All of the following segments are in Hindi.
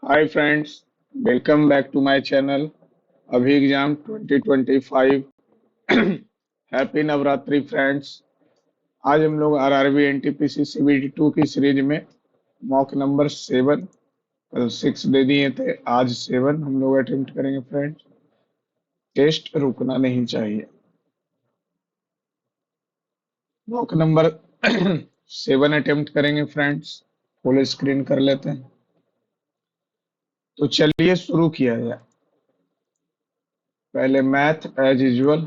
Hi friends, welcome back to my channel अभी एग्जाम 2025। Happy Navratri friends. आज हम लोग आरआरबी एनटीपीसी सीबीटी 2 की सीरीज में मॉक नंबर 7, कल 6 दे दिए थे, आज 7 हम लोग अटेम्प्ट करेंगे फ्रेंड्स। टेस्ट रुकना नहीं चाहिए। मॉक नंबर 7 अटेम्प्ट करेंगे फ्रेंड्स। फुल स्क्रीन कर लेते हैं। तो चलिए शुरू किया जाए। पहले मैथ एज यूजुअल।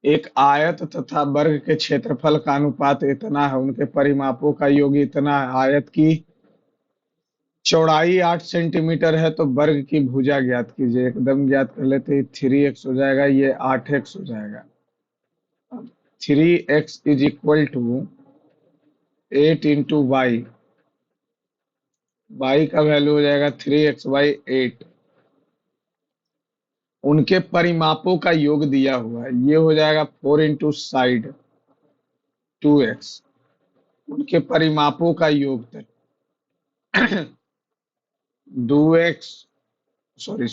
एक आयत तथा वर्ग के क्षेत्रफल का अनुपात इतना है, उनके परिमापों का योग इतना है। आयत की चौड़ाई 8 सेंटीमीटर है तो वर्ग की भुजा ज्ञात कीजिए। एकदम ज्ञात कर लेते हैं। 3x हो जाएगा, ये 8x हो जाएगा। 3x is equal to 8 into Y. Y का वैल्यू हो जाएगा 3x/8। उनके परिमापों का योग दिया हुआ है, ये हो जाएगा 4 इंटू साइड 2x। उनके परिमापों का योग 2x, सॉरी,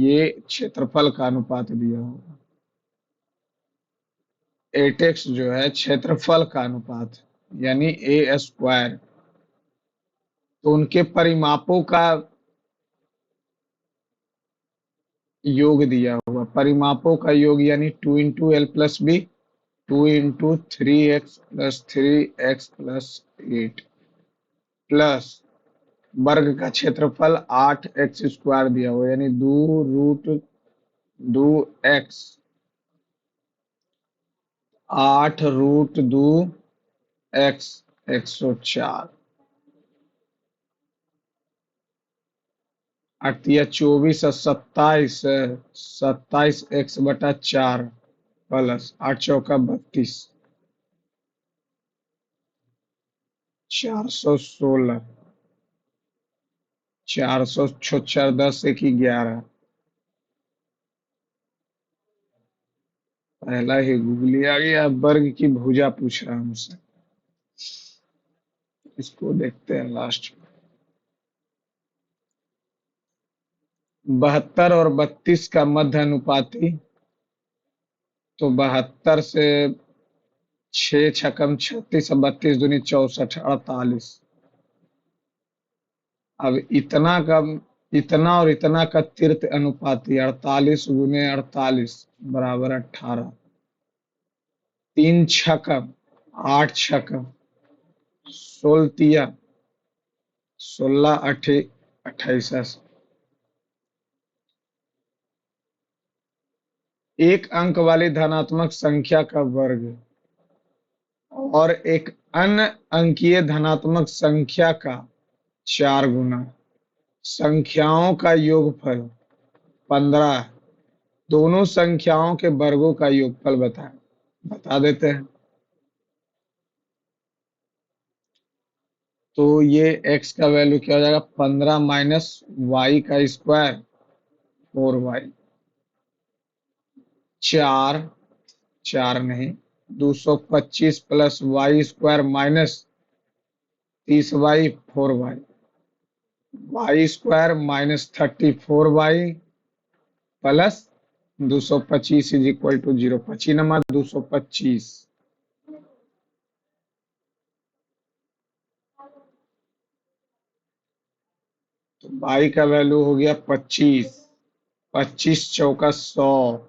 ये क्षेत्रफल का अनुपात दिया होगा। 8x जो है क्षेत्रफल का अनुपात, यानी ए स्क्वायर। तो उनके परिमापों का योग दिया हुआ। परिमापों का योग यानी 2 into l plus B, 2 into 3x plus 8 plus वर्ग का क्षेत्रफल 8x² दिया हुआ, यानी 2√2x। 8√2x 104। अठया 24 और 27, 27x/4 प्लस 8 चौका 32, 416, 400 10 1 11। पहला ही गूगली आ गया। वर्ग की भुजा पूछ रहा है हमसे, इसको देखते हैं लास्ट में। 72 और 32 का मध्य अनुपाती। तो 72 से 6 छकम 36 और 32 दूनी 64, 48। अब इतना और इतना का तीर्थ अनुपाती 48 × 48 बराबर 18। 3 छकम 8 छकम 16 16 28। एक अंक वाली धनात्मक संख्या का वर्ग और एक अन्य अंकीय धनात्मक संख्या का 4 गुना। संख्याओं का योगफल 15 है। दोनों संख्याओं के वर्गों का योगफल बताएं। बता देते हैं। तो ये x का वैल्यू क्या हो जाएगा? 15 माइनस वाई का स्क्वायर 4y। 4 4 नहीं, 225 plus Y square minus 30y 4y। Y square minus 34y plus 225 is equal to 0। 25 number 225। तो y का वैल्यू हो गया 25। 25 चौका 100।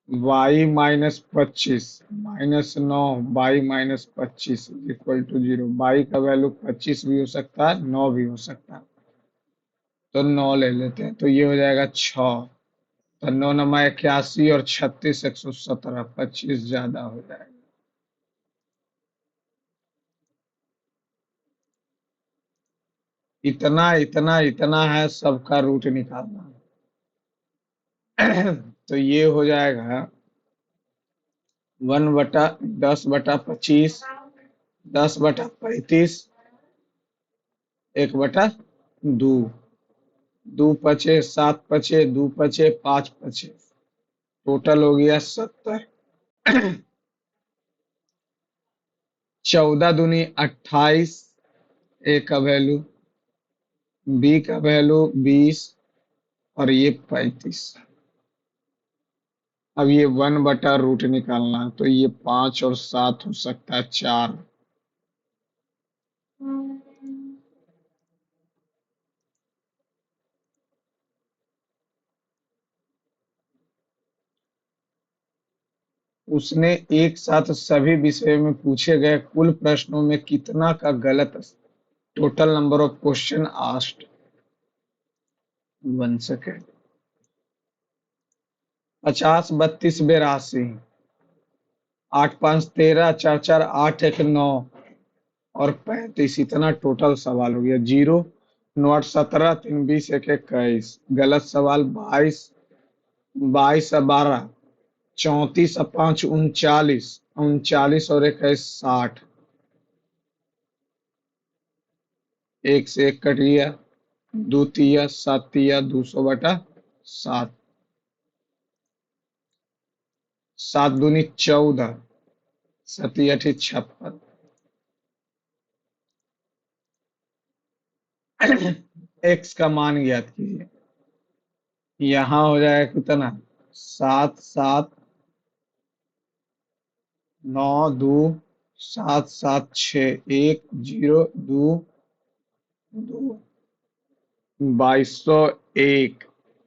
y minus 25 minus 9 y minus 25 equal to 0। y का वैल्यू 25 भी हो सकता है, 9 भी हो सकता है। तो 9 ले लेते हैं, तो ये हो जाएगा 6। तो 9 नमा 81 और 36 117, 25 ज्यादा हो जाएगा। इतना इतना इतना है, सबका रूट निकालना है। तो ये हो जाएगा 1/10/25, 10/35, 1/2। 2 पचे 7 पचे 2 पचे 5 पचे, टोटल हो गया 70। 14 दूनी 28, ए का वैल्यू, बी का वैल्यू 20 और ये 35। अब ये 1/रूट निकालना है, तो ये 5 और 7 हो सकता है 4। उसने एक साथ सभी विषय में पूछे गए कुल प्रश्नों में कितना का गलत, total number of question asked. 1 second. 50, 32, 82, 8, 5, 13, 4, 4, 8, 1, 9 और 35, इतना टोटल सवाल हो गया। 0, 9, 8, 17, 3, 20, 1, 21। गलत सवाल 22, 22 और 12, 34 और 5, 39, 39 और 21, 60। एक से एक कट गया, दो तिया सात तिया 200/7, 7 दूनी 14, सती अठी 56। एक्स का मान ज्ञात कीजिए। यहाँ हो जाएगा कितना, 7, 7, 9, 2, 7, 7, 6, 1, 0, 2, 2, 2201,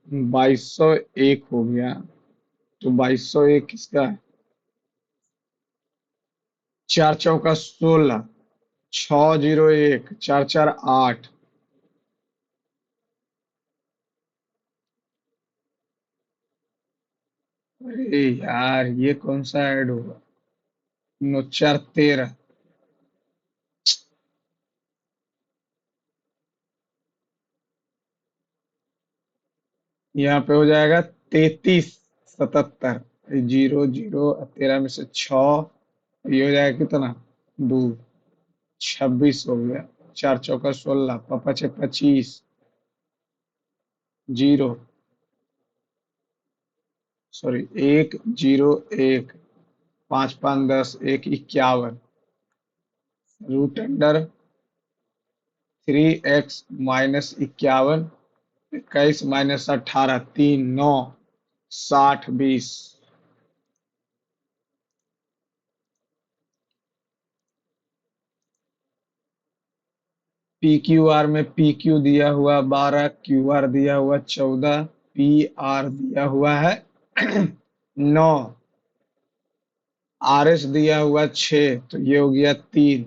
2201 हो गया। तो 2201 किसका है? 4 चौका 16, 601, 4, 4, 8। अरे यार ये कौन सा ऐड होगा? 9, 4, 13। यहाँ पे हो जाएगा 33, 77। 0, 0, 13 में से 6, ये हो जाएगा कितना, 2, 26 हो गया। 4 चौका 16, पापा 6, 25, 0, sorry 1, 0, 1, 5, 5, 10, 1, 51। Root under 3x - 51, 21 - 18, 3, 9, 60, 20। P Q are में पी क्यू दिया हुआ 12, क्यू आर दिया हुआ 14, पी आर दिया हुआ है 9, आर एस दिया हुआ 6, तो ये हो गया 3।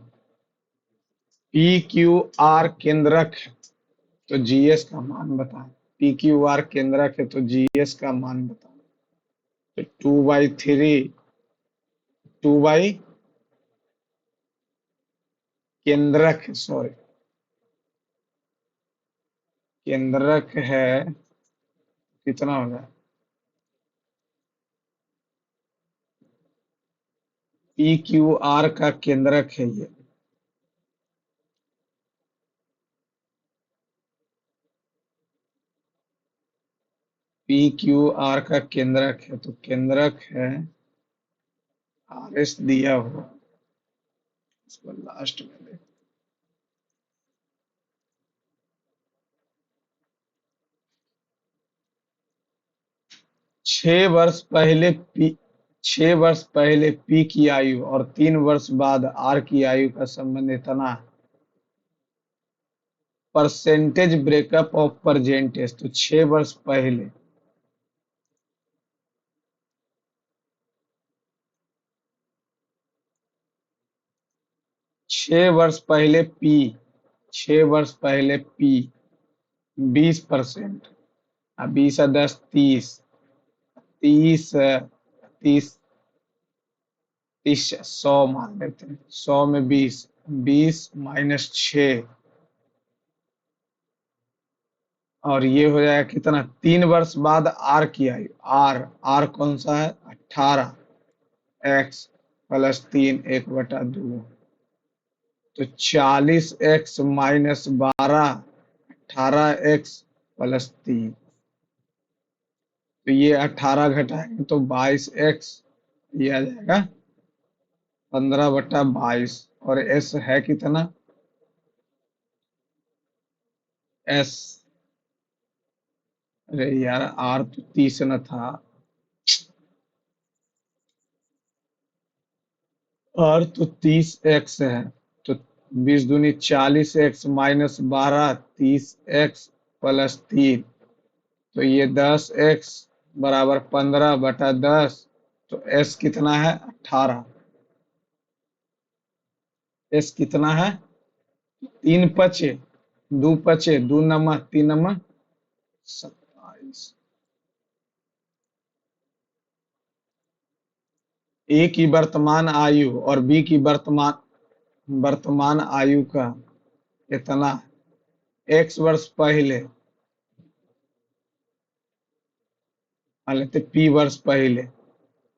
पी क्यू आर केंद्रक है, तो जीएस का मान बताएं। पी क्यू आर केंद्रक है तो जीएस का मान बताएं। तो 2/3, 2 केंद्रक है, सॉरी केंद्रक है, कितना होगा? पी क्यू आर का केंद्रक है ये। पी क्यू आर का केंद्रक है, तो केंद्रक है आर एस दिया हुआ, इसको लास्ट में देख। 6 वर्ष पहले पी 6 वर्ष पहले पी की आयु और 3 वर्ष बाद आर की आयु का संबंध इतना है। Percentage breakup of present age, तो 6 वर्ष पहले, 6 वर्ष पहले पी, 6 वर्ष पहले पी 20%, 20 और 10, 30, 30, 30, 30, 100 मान लेते हैं। 100 में 20, 20 - 6, और ये हो जाएगा कितना, 3 वर्ष बाद आर की आयु, आर आर कौन सा है, 18, x + 3, 1/2, तो 40x - 12, 18x + 3, तो ये 18 घटाएंगे तो 22x, ये आ जाएगा 15/22, और एस है कितना? एस, अरे यार आर तो 30 न था। आर तो 30 एक्स है। तो 20 दूनी 40 एक्स माइनस 12, 30 एक्स प्लस 3। तो ये 10 एक्स बराबर 15/10। तो एस कितना है? 18। एस कितना है? 3 पचे, 2 पचे, 2 नमः 3 नमः 27। ए की वर्तमान आयु और बी की वर्तमान वर्तमान आयु का इतना एक्स वर्ष पहले, मान लेते पी वर्ष पहले,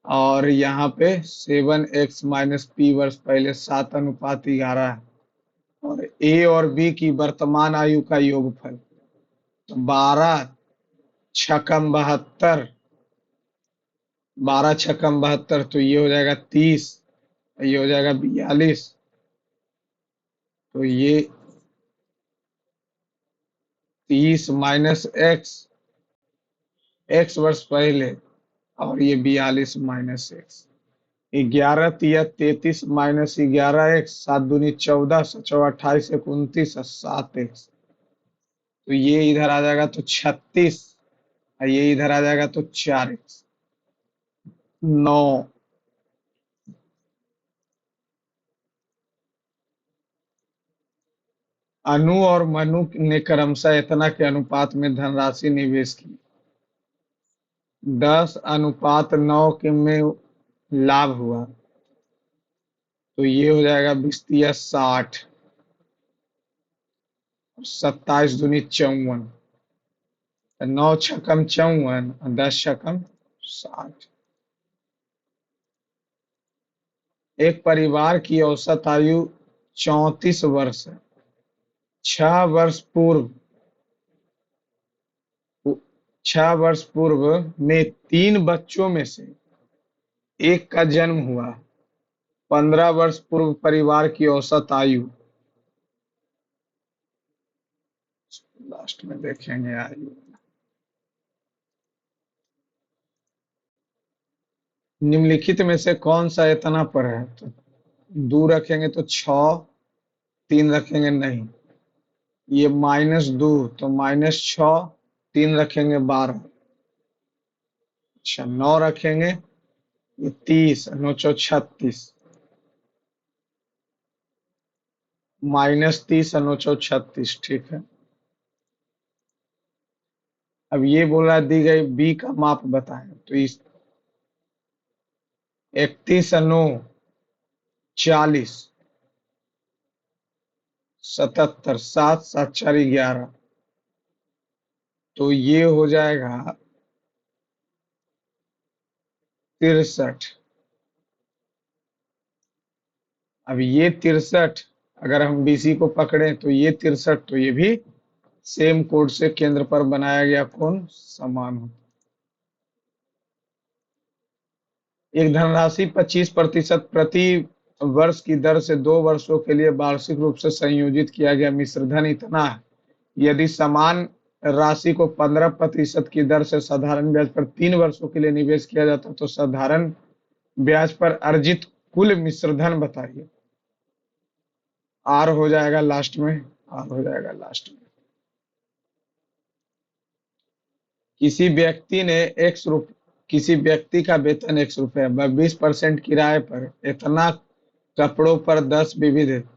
और यहाँ पे 7x-p वर्ष पहले 7:11 है। और ए और बी की वर्तमान आयु का योगफल, तो 12 छक्कम 72, 12 छक्कम 72, तो ये हो जाएगा 30, ये हो जाएगा 42। तो ये 30 माइनस एक्स, एक्स वर्ष पहले, और ये 42 माइनस एक्स। 11 तिया 33 माइनस 11 एक्स, 7 दूनी 14, 7 चौ 28, 29, 7 एक्स। तो ये इधर आ जाएगा तो 36, और ये इधर आ जाएगा तो 4 एक्स। 9। अनु और मनु ने क्रमशः इतना के अनुपात में धनराशि निवेश की। 10:9 के में लाभ हुआ, तो ये हो जाएगा 20 तिया 60, 27 दूनी 54, 9 छक्कम 54 और 10 छक्कम 60। एक परिवार की औसत आयु 34 वर्ष है। 6 वर्ष पूर्व 6 वर्ष पूर्व में 3 बच्चों में से एक का जन्म हुआ। 15 वर्ष पूर्व परिवार की औसत आयु, लास्ट में देखेंगे आयु। निम्नलिखित में से कौन सा इतना पर है? तो 2 रखेंगे तो 6, 3 रखेंगे नहीं। ये -2, तो -6, 3 रखेंगे 12। अच्छा 9 रखेंगे, ये 30, 9 चौ 36, -30 और 9 चौ 36। ठीक है। अब ये बोल रहा दी गई बी का माप बताएं, तो इस 31 और 9 40, 77, 7 7 4 11। तो ये हो जाएगा 63। अब ये 63, अगर हम बीसी को पकड़े तो ये 63, तो ये भी सेम कोड से केंद्र पर बनाया गया कोण समान हो। एक धनराशि 25% प्रति वर्ष की दर से 2 वर्षों के लिए वार्षिक रूप से संयोजित किया गया मिश्रधन इतना है। यदि समान राशि को 15% की दर से साधारण ब्याज पर 3 वर्षों के लिए निवेश किया जाता तो साधारण ब्याज पर अर्जित कुल मिश्रधन बताइए। आर हो जाएगा लास्ट में, आर हो जाएगा लास्ट में। किसी व्यक्ति ने किसी व्यक्ति का वेतन ₹1 व 20% किराए पर इतना कपड़ों पर 10 विविध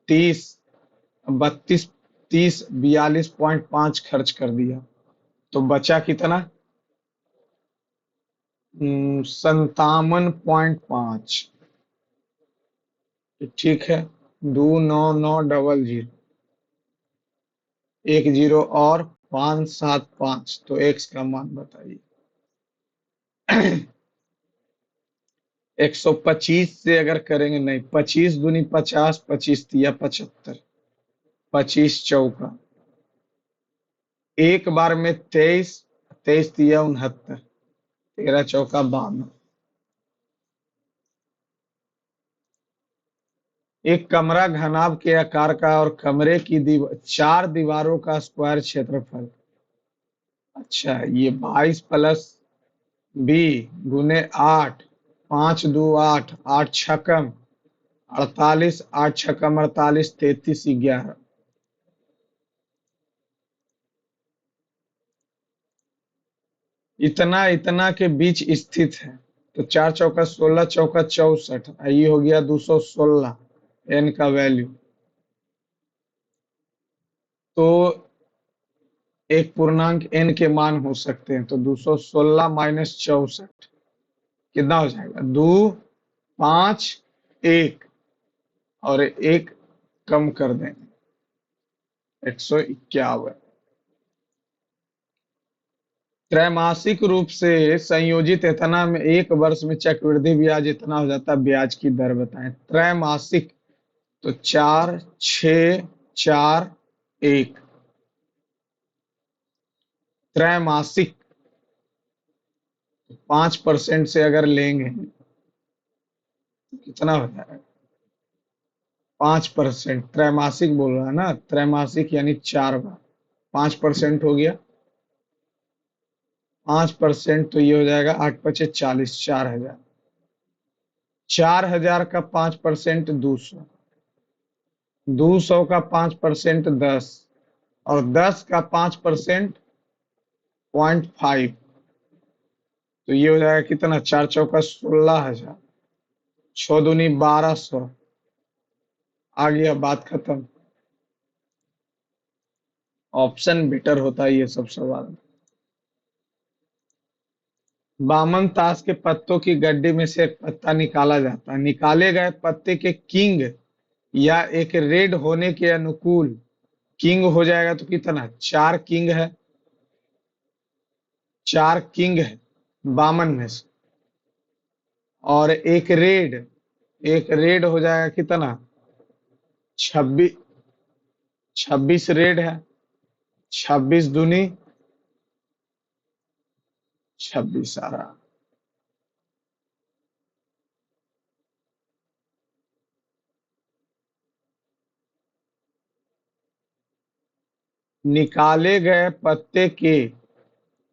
30 32 30 42.5 खर्च कर दिया, तो बचा कितना? 57.5। ठीक है। 29900, एक जीरो और 575, तो एक्स का मान बताइए। 125 से अगर करेंगे, नहीं, 25 दूनी 50, 25 तिया 75, 25 चौका, एक बार में 23, 23 तिया 69, 13 चौका 52, एक कमरा घनाभ के आकार का और कमरे की चार दीवारों का स्क्वायर क्षेत्रफल। अच्छा, ये 22 प्लस बी गुने 8, 5 2 8, 8 छकम 48, 8 छकम 48, 33 11। इतना इतना के बीच स्थित है। तो 4 चौका 16, चौका 64, ये हो गया 216 एन का वैल्यू। तो एक पूर्णांक एन के मान हो सकते हैं। तो 216 माइनस 64 कितना हो जाएगा? 2 5 1 और एक कम कर देंगे, 151। त्रैमासिक रूप से संयोजित इतना में एक वर्ष में चक्रवृद्धि ब्याज इतना हो जाता है। ब्याज की दर बताएं त्रैमासिक। तो 4 6 4 1 त्रैमासिक। 5% से अगर लेंगे कितना हो जाएगा? 5%। त्रैमासिक बोल रहा है ना, त्रैमासिक यानी 4 बार। 5% हो गया। 5% तो ये हो जाएगा 8 × 5 = 40, 4,000। 4,000 का 5% 200, 200 का 5% 10, और 10 का 5% 0.5। तो ये हो जाएगा कितना? 4 चौका 16,000, 6 दूनी 1200। आ गया, बात खत्म। ऑप्शन बेटर होता है ये सब सवाल। बामन ताश के पत्तों की गड्डी में से एक पत्ता निकाला जाता है। निकाले गए पत्ते के किंग या एक रेड होने के अनुकूल किंग हो जाएगा तो कितना? 4 किंग है। 4 किंग है बामन में से। और एक रेड हो जाएगा कितना? 26। 26 रेड है। 26 दूनी 26 आ रहा। निकाले गए पत्ते के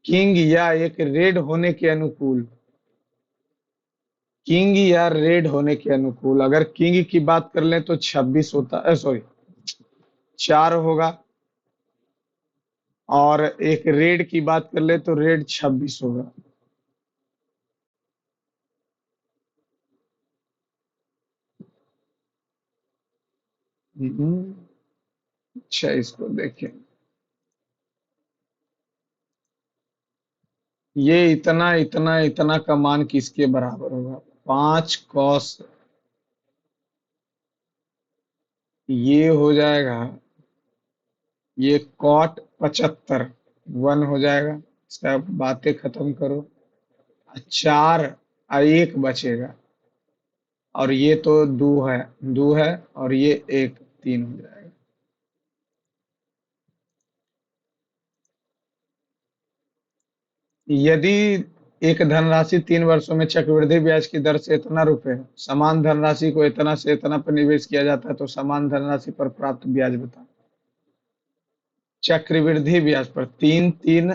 किंग या एक रेड होने के अनुकूल। किंग या रेड होने के अनुकूल अगर किंग की बात कर लें तो 26 होता है, सॉरी 4 होगा। और एक रेड की बात कर ले तो रेड 26 होगा। हम्म, अच्छा, इसको देखें। ये इतना इतना इतना का मान किसके बराबर होगा? 5 cos। ये हो जाएगा, ये cot 75 1 हो जाएगा। सब बातें खत्म करो। 4 1 बचेगा। और ये तो दो है और ये एक 3 हो जाएगा। यदि एक धनराशि 3 वर्षों में चक्रवृद्धि ब्याज की दर से इतना रुपए समान धनराशि को इतना से इतना पर निवेश किया जाता है तो समान धनराशि पर प्राप्त ब्याज बताओ। चक्रवृद्धि ब्याज पर 3 3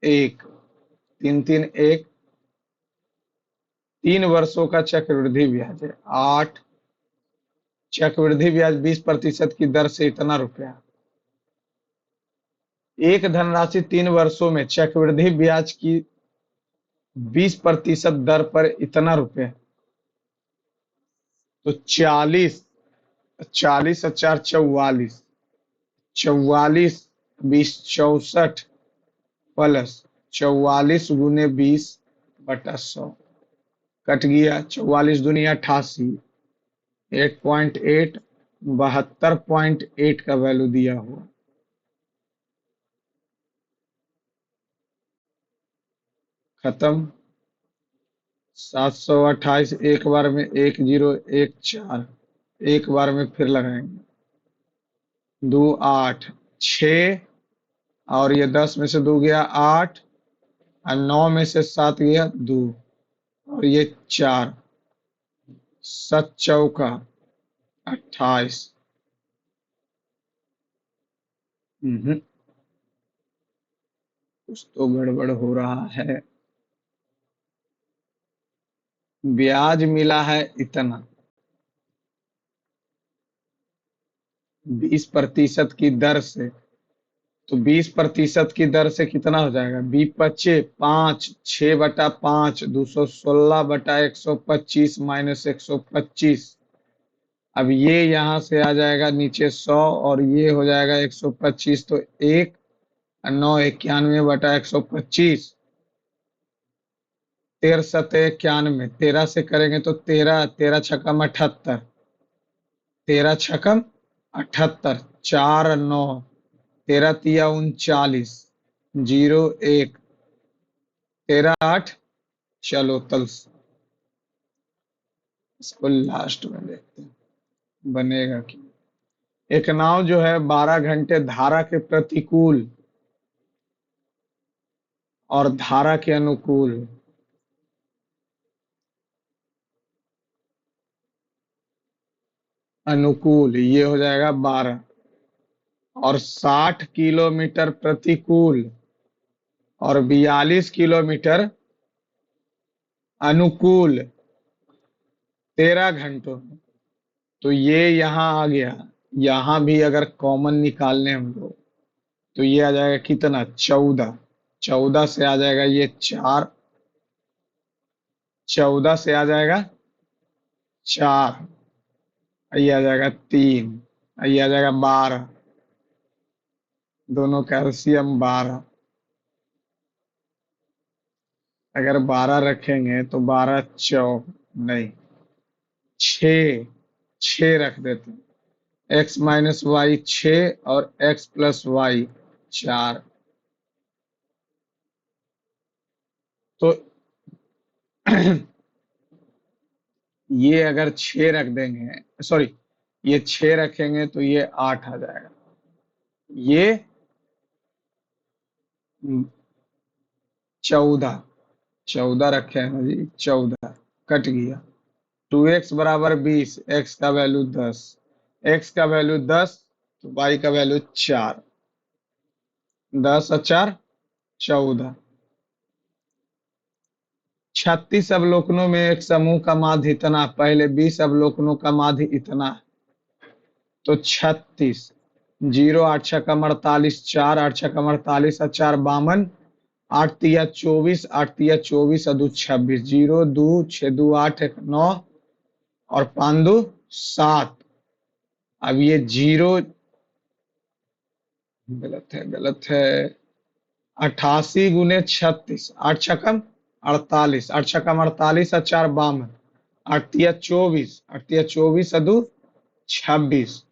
1, 3 3 1, 3 वर्षों का चक्रवृद्धि ब्याज है 8। चक्रवृद्धि ब्याज 20% की दर से इतना रुपया। एक धनराशि 3 वर्षों में चक्रवृद्धि ब्याज की 20% दर पर इतना रुपये। तो 40, 40 और 4 44, 44 20 64 प्लस 44 × 20/100 कट गया। 44 दूनी 88, 8.8 72.8 का वैल्यू दिया हुआ। खत्म। 728 एक बार में 1014, एक बार में फिर लगाएंगे। 2 8 6, और ये 10 में से 2 गया 8, और 9 में से 7 गया 2, और ये 4। 7 चौका 28। कुछ तो गड़बड़ हो रहा है। ब्याज मिला है इतना, 20% की दर से। तो 20% की दर से कितना हो जाएगा? बी पच्चे 5, 6/5, 216/125 माइनस 125। अब ये यहाँ से आ जाएगा नीचे 100, और ये हो जाएगा 125, तो 1 9 91/125। 13×7 = 91, 13 से करेंगे तो 13, 13×6 = 78, 13×6 = 78, 4 9, 13×3 = 39, 0 1, 13×8। चलो तल इसको लास्ट में देखते हैं बनेगा कि। एक नाव जो है 12 घंटे धारा के प्रतिकूल और धारा के अनुकूल, ये हो जाएगा 12, और 60 किलोमीटर प्रतिकूल और 42 किलोमीटर अनुकूल 13 घंटों में। तो ये यहाँ आ गया। यहाँ भी अगर कॉमन निकालने हम लोग, तो ये आ जाएगा कितना? 14। 14 से आ जाएगा ये 4, 14 से आ जाएगा 4, ये आ जाएगा 3, ये आ जाएगा 12, दोनों कैल्शियम 12। अगर 12 रखेंगे तो 12 चौक नहीं, 6, 6 रख देते हैं। x माइनस वाई 6 और x प्लस वाई 4। तो ये अगर 6 रख देंगे, सॉरी, ये 6 रखेंगे तो ये 8 आ जाएगा। ये 14, 14 रखे हैं ना जी, 14 कट गया। 2x बराबर 20, x का वैल्यू 10, x का वैल्यू 10, तो y का वैल्यू 4, 10 और 4 14। 36 अवलोकनों में एक समूह का माध्य इतना, पहले 20 अवलोकनों का माध्य इतना, तो 36, 0 8 6 48, 4 8 6 48 और 4 52, 8 तिया 24, 8 तिया 24 और 2 26, 0 2 6 2 8 1 9 और 5 2 7। अब ये 0 गलत है, गलत है। 88 × 36, 8 छकम 48, 8 छकम 48 और 4 52, 8 तिया 24, 8 तिया 24 और 2 26,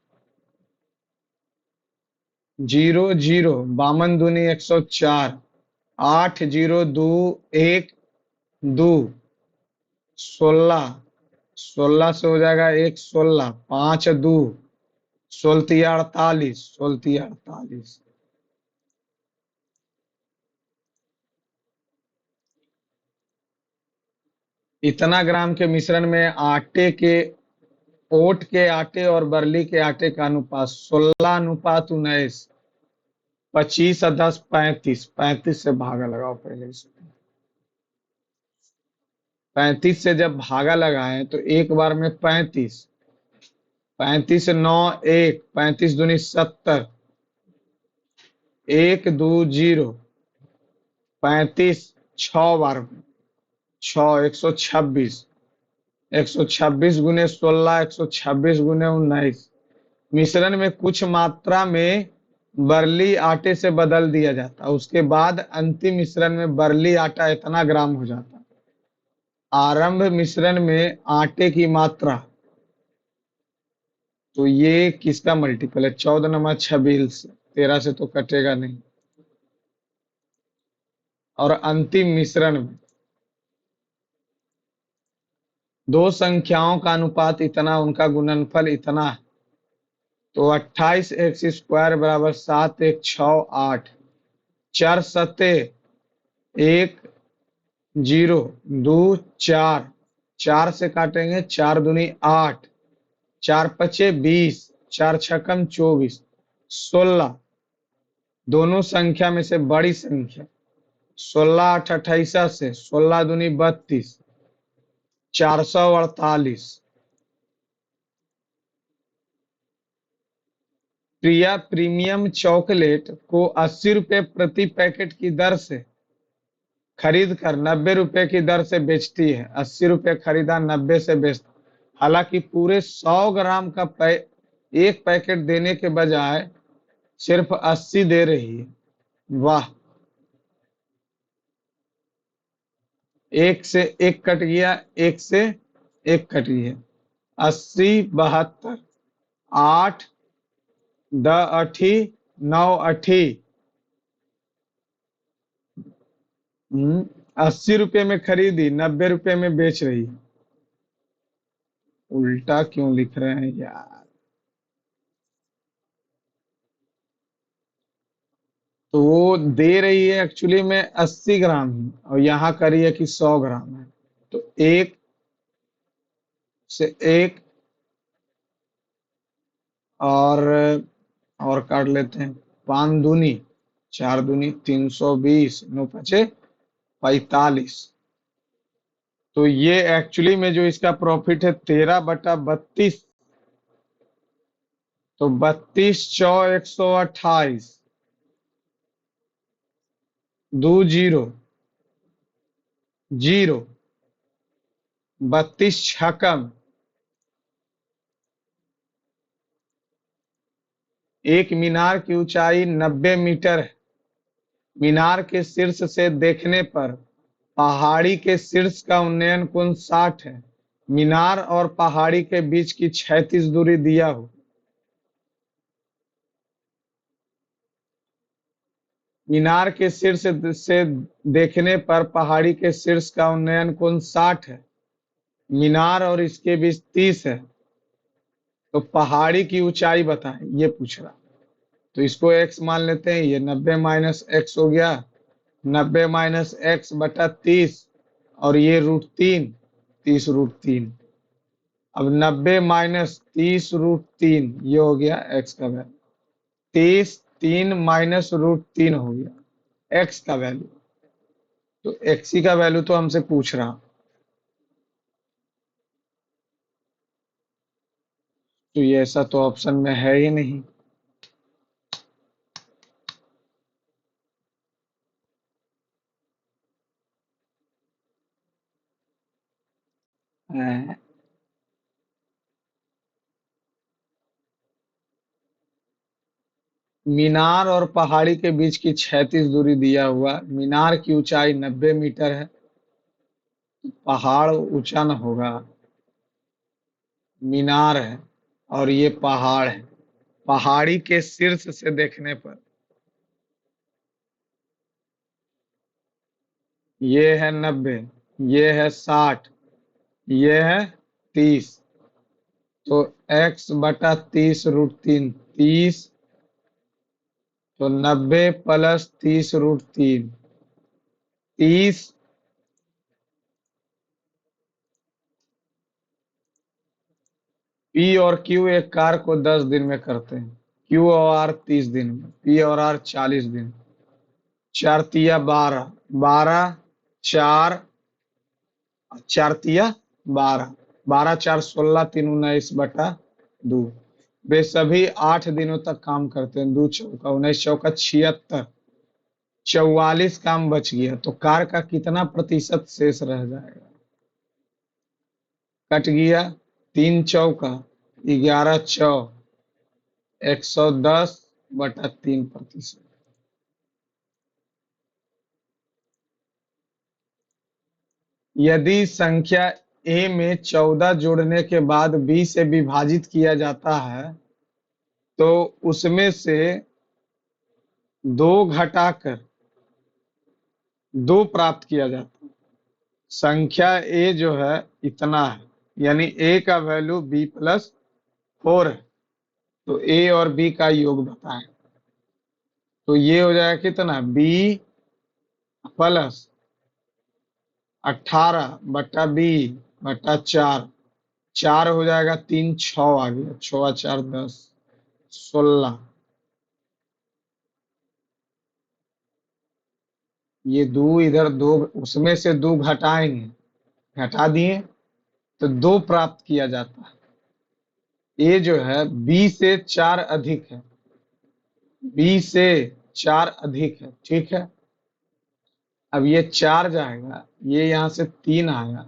0 0, 52 दूनी 104, 8 0 2 1 2, 16, 16 से हो जाएगा 1 16, 5 2, 16 तिया 48, 16 तिया 48। इतना ग्राम के मिश्रण में आटे के, ओट के आटे और बरली के आटे का अनुपात 16:19। 25 और 10 35, 35 से भागा लगाओ पहले इसमें। 35 से जब भागा लगाएं तो एक बार में 35, 35 9 1, 35 दूनी 70, 1 2 0, 35 6 बार में 6 126, 126 गुने 16, 126 गुने 19। मिश्रण में कुछ मात्रा में बरली आटे से बदल दिया जाता, उसके बाद अंतिम मिश्रण में बरली आटा इतना ग्राम हो जाता। आरंभ मिश्रण में आटे की मात्रा, तो ये किसका मल्टीपल है? 14 नमा 26, 13 से तो कटेगा नहीं। और अंतिम मिश्रण में दो संख्याओं का अनुपात इतना, उनका गुणनफल इतना, तो 28x² बराबर 7 1 6 8, 4 सत्ते 1 0 2 4, 4 से काटेंगे 4 दूनी 8, चार पचे 20, चार छकम 24, 16। दोनों संख्या में से बड़ी संख्या 16 8 28 16 दूनी 32, 448। प्रिया प्रीमियम चॉकलेट को 80 रुपए प्रति पैकेट की दर से खरीद कर 90 रुपए की दर से बेचती है। 80 रुपए खरीदा, 90 से बेचती। हालांकि पूरे 100 ग्राम का एक पैकेट देने के बजाय सिर्फ 80 दे रही है। वाह। एक से एक कट गया, एक से एक कट गया। 80 72, 8 द अठी, 9 अठी। 80 रुपए में खरीदी, 90 रुपए में बेच रही है। उल्टा क्यों लिख रहे हैं यार। तो वो दे रही है एक्चुअली में 80 ग्राम ही, और यहाँ करी है कि 100 ग्राम है। तो एक से एक, और काट लेते हैं। 5 दूनी 4 दूनी 320, 9 पचे 45। तो ये एक्चुअली में जो इसका प्रॉफिट है 13/32। तो 32 चौ 128, दो जीरो जीरो, 32 छकम। एक मीनार की ऊंचाई 90 मीटर है। मीनार के शीर्ष से देखने पर पहाड़ी के शीर्ष का उन्नयन कोण 60 है। मीनार और पहाड़ी के बीच की क्षैतिज दूरी दिया हो। मीनार के शीर्ष से देखने पर पहाड़ी के शीर्ष का उन्नयन कोण 60 है। मीनार और इसके बीच 30 है। तो पहाड़ी की ऊंचाई बताएं, ये पूछ रहा। तो इसको x मान लेते हैं। ये 90 माइनस एक्स हो गया, 90 माइनस एक्स बटा 30, और ये √3, 30√3। अब 90 माइनस 30√3, ये हो गया x का वैल्यू। 30 3 माइनस √3 हो गया x का वैल्यू। तो x का वैल्यू तो हमसे पूछ रहा। तो ये ऐसा तो ऑप्शन में है ही नहीं। हैं? मीनार और पहाड़ी के बीच की क्षैतिज दूरी दिया हुआ। मीनार की ऊंचाई 90 मीटर है। पहाड़ ऊंचा न होगा, मीनार है और ये पहाड़ है। पहाड़ी के शीर्ष से देखने पर ये है 90, ये है 60, ये है 30। तो x बटा 30√3, 30। तो 90 प्लस 30√3, 30। P और Q एक कार को 10 दिन में करते हैं। Q और R 30 दिन में, P और R 40 दिन। 4 तिया 12, 12 4, 4 तिया 12, 12 4 16, 3 19/2। वे सभी 8 दिनों तक काम करते हैं। 2 चौका 19, चौका 76, 44 काम बच गया। तो कार का कितना प्रतिशत शेष रह जाएगा? कट गया। 3 चौका 11 चौ 110/3%। यदि संख्या ए में 14 जोड़ने के बाद बी से विभाजित किया जाता है, तो उसमें से 2 घटाकर 2 प्राप्त किया जाता है। संख्या ए जो है इतना है, यानी ए का वैल्यू बी प्लस 4 है। तो ए और बी का योग बताएं। तो ये हो जाएगा कितना? बी प्लस 18/b/4, चार हो जाएगा, तीन छः आ गया, छः चार 10, 16। ये दो इधर, दो उसमें से दो घटाएंगे, घटा दिए तो दो प्राप्त किया जाता है। ये जो है बी से चार अधिक है, बी से चार अधिक है, ठीक है। अब ये चार जाएगा, ये यहां से तीन आया,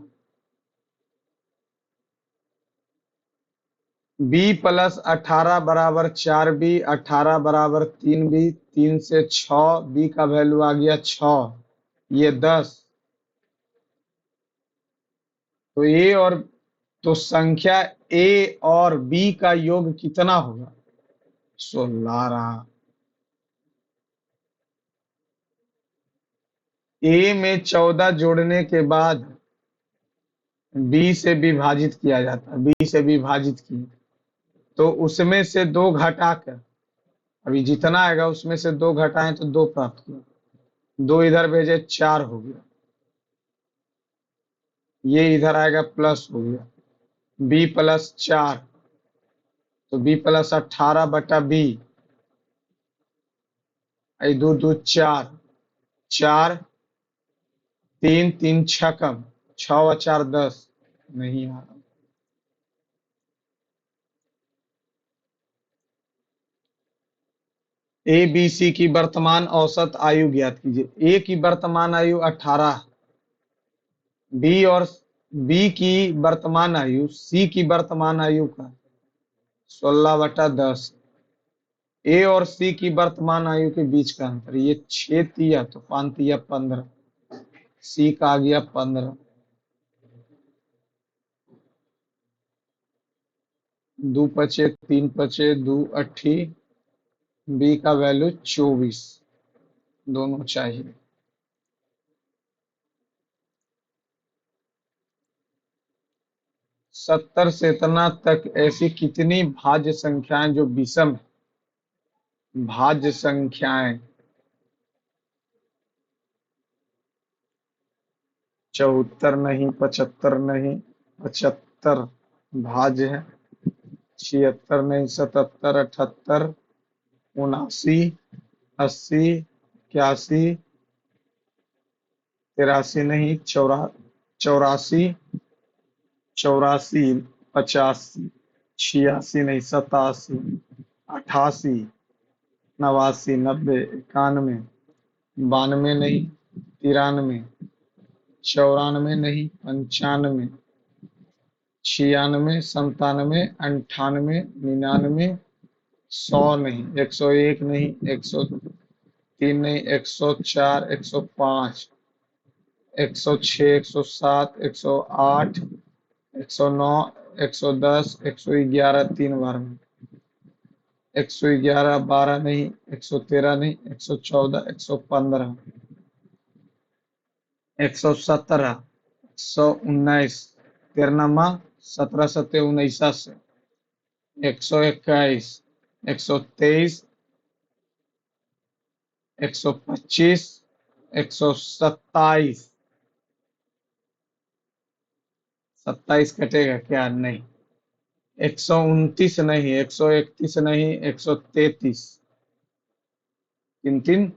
बी प्लस 18 बराबर 4b, 18 बराबर 3b, 3 से 6, बी का वैल्यू आ गया 6, ये 10। तो ए और तो संख्या ए और बी का योग कितना होगा? 16 रहा। ए में 14 जोड़ने के बाद बी से विभाजित किया जाता है, बी से विभाजित किया तो उसमें से दो घटाकर, अभी जितना आएगा उसमें से दो घटाएं तो दो प्राप्त किया, दो इधर भेजे, चार हो गया, ये इधर आएगा प्लस हो गया, बी प्लस चार, तो बी प्लस 18 बटा बी, दो दो चार, चार, तीन तीन छकम, छः और चार 10, नहीं आ रहा। ए बी सी की वर्तमान औसत आयु ज्ञात कीजिए। ए की वर्तमान आयु 18, बी और बी की वर्तमान आयु सी की वर्तमान आयु का 16/10, ए और सी की वर्तमान आयु के बीच का अंतर, ये 6 तिया तो 5 तिया 15, सी का आ गया 15, दो पचे तीन पचे दो अट्ठी, बी का वैल्यू 24, दोनों चाहिए। 70 से इतना तक ऐसी कितनी भाज्य संख्याएं जो विषम है? भाज्य संख्याएं 74 नहीं, 75 नहीं, 75 भाज्य है, 76 नहीं, 77, 78, 79, 80, 81, 83 नहीं, 84, 84, 85, 86 नहीं, 87, 88, 89, 90, 91, 92 नहीं, 93, 94 नहीं, 95, 96, 97, 98, 99, 100 नहीं, 101 नहीं, 103 नहीं, 104, 105, 106, 107, 108, 109, 110, 111, 3 बार में, 111, 12 नहीं, 113 नहीं, 114, 115, 117, 119, 13मा, 17 सत्ते 19, 121, 123, 125, 127, 27 कटेगा क्या? नहीं। 129 नहीं, 131 नहीं, 133, तीन तीन,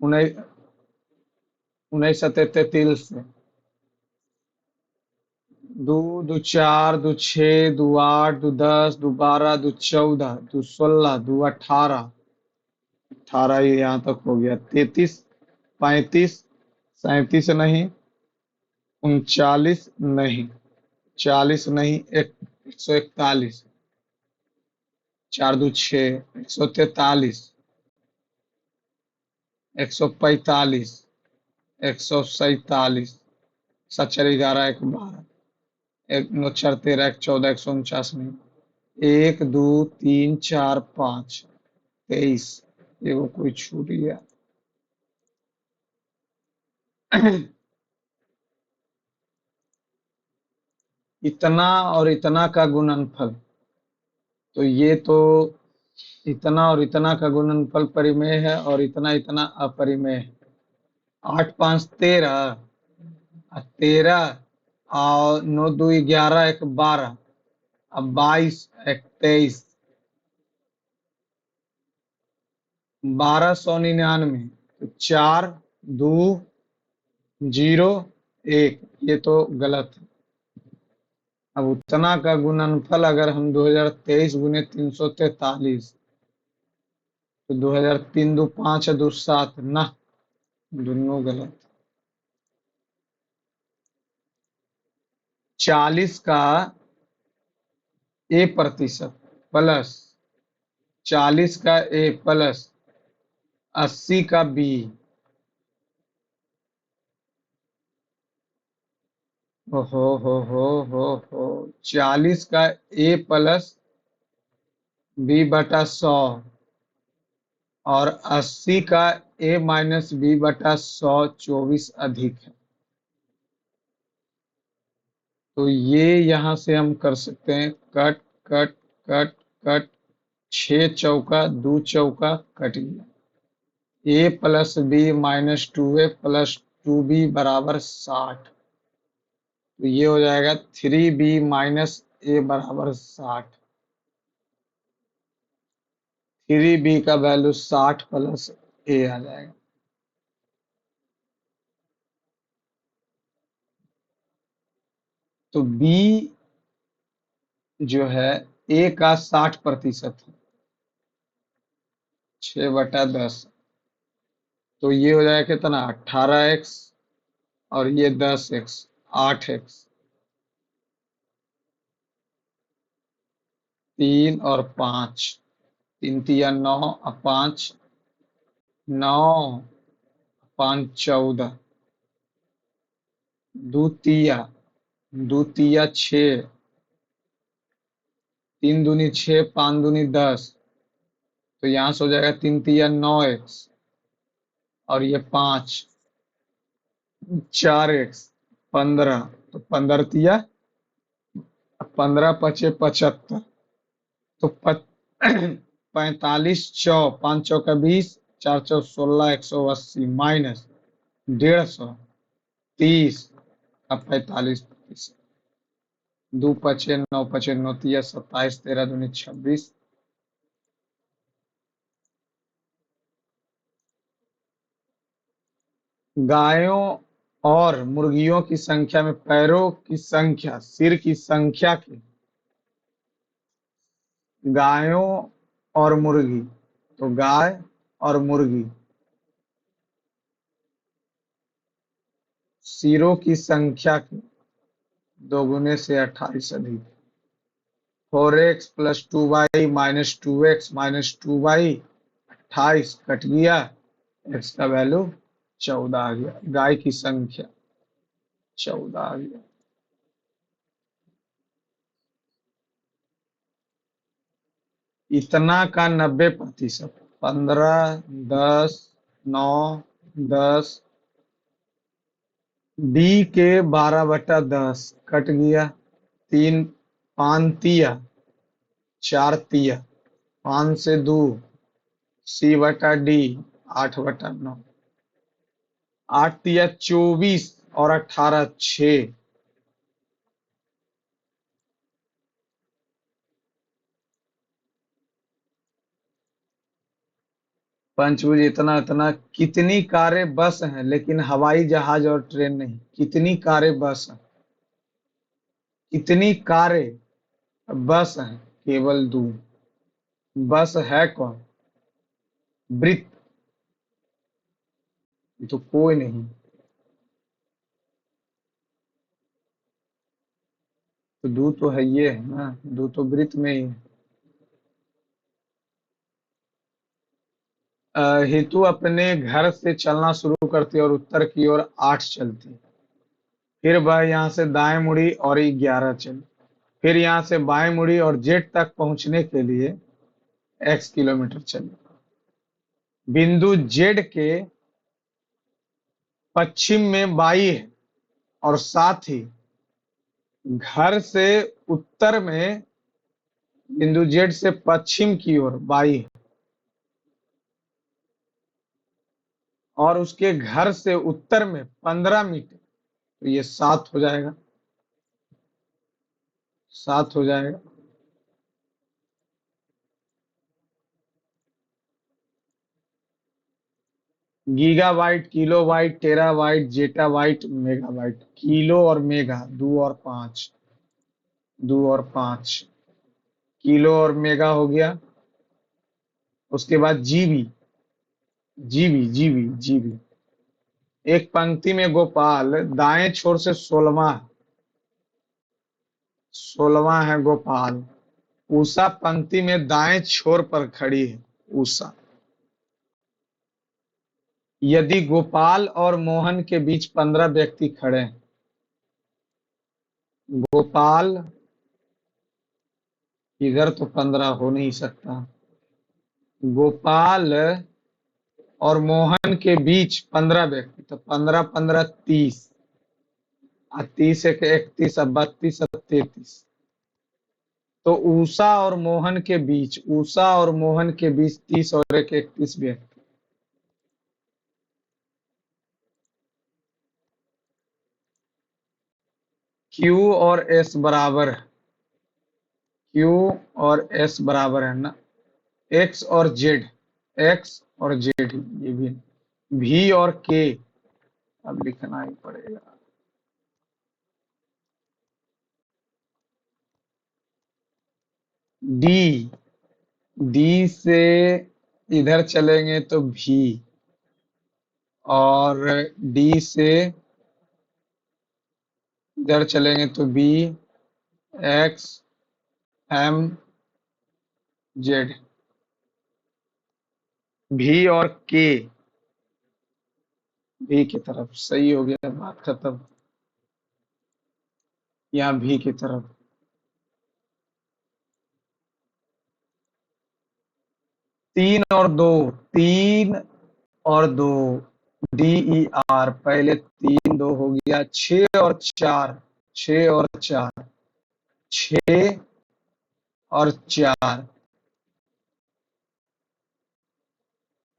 उन्नीस, 33, दो दो चार, दो छः, दो आठ, दो 10, दो 12, दो 14, दो 16, दो 18, 18 ये यहाँ तक हो गया, 33, 35, 37 नहीं, 39 नहीं, 40 नहीं, 141, चार दो छः, 143, 145, 147, 7 11, 1 12, 1 9 4 13, 1 14, 149 नहीं, 1 2 3 4 5, 23, ये वो कोई छूट गया। इतना और इतना का गुणनफल, तो ये तो इतना और इतना का गुणनफल परिमेय है और इतना इतना अपरिमेय है। 8 5 13, 13, और 9 2 11 1 12, अब 22 1 23, 1299, तो 4 2 0 1, ये तो गलत है। अब उतना का गुणनफल अगर हम 2023 गुने 343, तो 2003 दो 5 दो 7 ना, दोनों गलत। 40 का A% प्लस 40 का A प्लस 80 का B, हो 40 का A प्लस B/100 और 80 का A माइनस B/100 24 अधिक है। तो ये यहाँ से हम कर सकते हैं कट कट कट कट, 6 चौका 2 चौका कट गया। A plus B minus 2A plus 2B बराबर 60, तो ये हो जाएगा 3B माइनस A बराबर 60। 3B का वैल्यू 60 प्लस A आ जाएगा। तो B जो है A का 60% है, 6/10, तो ये हो जाएगा कितना 18x, और ये 10x 8x, 3 और 5, 3 तिया 9 और 5 9, 5 14, 2 तिया 6, 3 दूनी 6, 5 दूनी 10, तो यहाँ से हो जाएगा 3 तिया 9x, और ये 5 4x 15, तो 15 तिया 15 पचे 75, तो 45 चौ 5 चौका 20, 4 चौ 16, 180 माइनस 150 30, अब 45%, 2 पचे 9 पचे 9 तिया 27, 13 दूनी 26, गायों और मुर्गियों की संख्या में पैरों की संख्या सिर की संख्या के, गायों और मुर्गी, तो गाय और मुर्गी सिरों की संख्या के दोगुने से 28 अधिक। 4x plus 2y minus 2x minus 2y 28 cut गया, x का वैल्यू 14 आ गया, गाय की संख्या 14 आ गया। इतना का 90%, 15 10 9 10, डी के 12/10 कट गया, 3 5 तिया 4 तिया, 5 से 2 C/D 8/9, 8 तिया 24 और 18 6, पंचभुज इतना इतना। कितनी कारें बस हैं लेकिन हवाई जहाज और ट्रेन नहीं? कितनी कारें बस हैं? कितनी कारें बस हैं? केवल दो। बस है कौन? वृत्त, तो कोई नहीं। तो दो तो है, ये है ना, दो तो वृत्त में ही है। हेतु अपने घर से चलना शुरू करती है और उत्तर की ओर 8 चलती है। फिर वह यहाँ से दाएं मुड़ी और 11 चली। फिर यहाँ से बाएं मुड़ी और जेड तक पहुंचने के लिए x किलोमीटर चली। बिंदु जेड के पश्चिम में 22 है, और साथ ही घर से उत्तर में बिंदु जेड से पश्चिम की ओर 22 है, और उसके घर से उत्तर में 15 मीटर, तो ये 7 हो जाएगा। 7 हो जाएगा। Gigabyte, kilobyte, terabyte, zettabyte, megabyte. Kilo और मेगा, 2 और 5, 2 और 5, किलो और मेगा हो गया। उसके बाद जीबी, जीबी। एक पंक्ति में गोपाल दाएं छोर से 16वां है गोपाल। उषा पंक्ति में दाएं छोर पर खड़ी है। उषा। यदि गोपाल और मोहन के बीच 15 व्यक्ति खड़े हैं। गोपाल, इधर तो 15 हो नहीं सकता। गोपाल और मोहन के बीच 15 व्यक्ति, तो 15 15 30, और 30 एक 31, अब 32 अब 33। तो उषा और मोहन के बीच 30 और एक 31 व्यक्ति। क्यू और एस बराबर है। क्यू और एस बराबर है ना, एक्स और जेड, एक्स और जेड, ये भी। वी और के अब लिखना ही पड़ेगा। डी, डी से इधर चलेंगे तो भी, और डी से इधर चलेंगे तो बी, एक्स, एम, जेड। भी और के, भी की तरफ, सही हो गया, बात खत्म। यहाँ भी की तरफ। 3 और 2, 3 और 2, डी ई आर, पहले 3 2 हो गया। 6 और 4, 6 और 4, 6 और 4,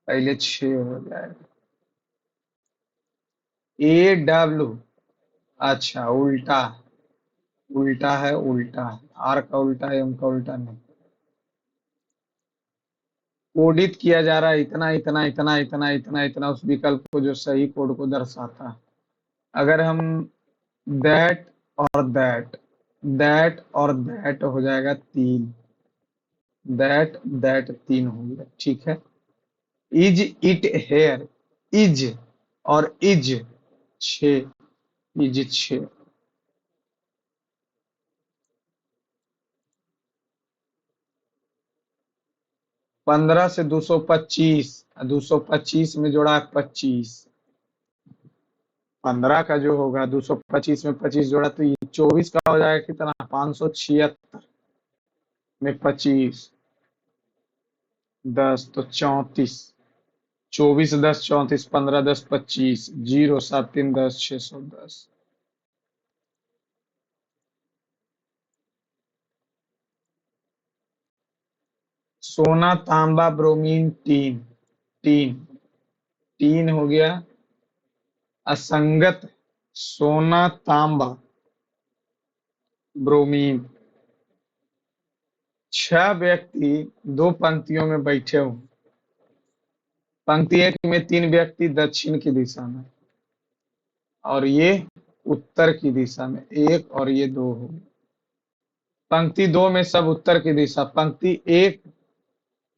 पहले 6 हो जाएगा। ए डब्ल्यू, अच्छा उल्टा, उल्टा है, उल्टा है। आर का उल्टा, एम का उल्टा नहीं। कोडित किया जा रहा है इतना इतना इतना इतना इतना इतना, उस विकल्प को जो सही कोड को दर्शाता है। अगर हम दैट और दैट, दैट और दैट हो जाएगा 3, दैट दैट 3 हो गया, ठीक है। इज इट हेयर, इज और इज 6, इज 6। 15 से 225, 225 में जोड़ा 25, 15 का जो होगा 225 में 25 जोड़ा तो ये 24 का हो जाएगा। कितना, 576 में 25, 10 तो 34, 24 10 34, 15 10 25, 0 7 3 10, 610। सोना तांबा ब्रोमीन टीन, टीन, टीन हो गया। असंगत, सोना तांबा ब्रोमीन। 6 व्यक्ति 2 पंक्तियों में बैठे हुए। पंक्ति एक में 3 व्यक्ति दक्षिण की दिशा में, और ये उत्तर की दिशा में, एक और ये 2 हो गए। पंक्ति 2 में सब उत्तर की दिशा। पंक्ति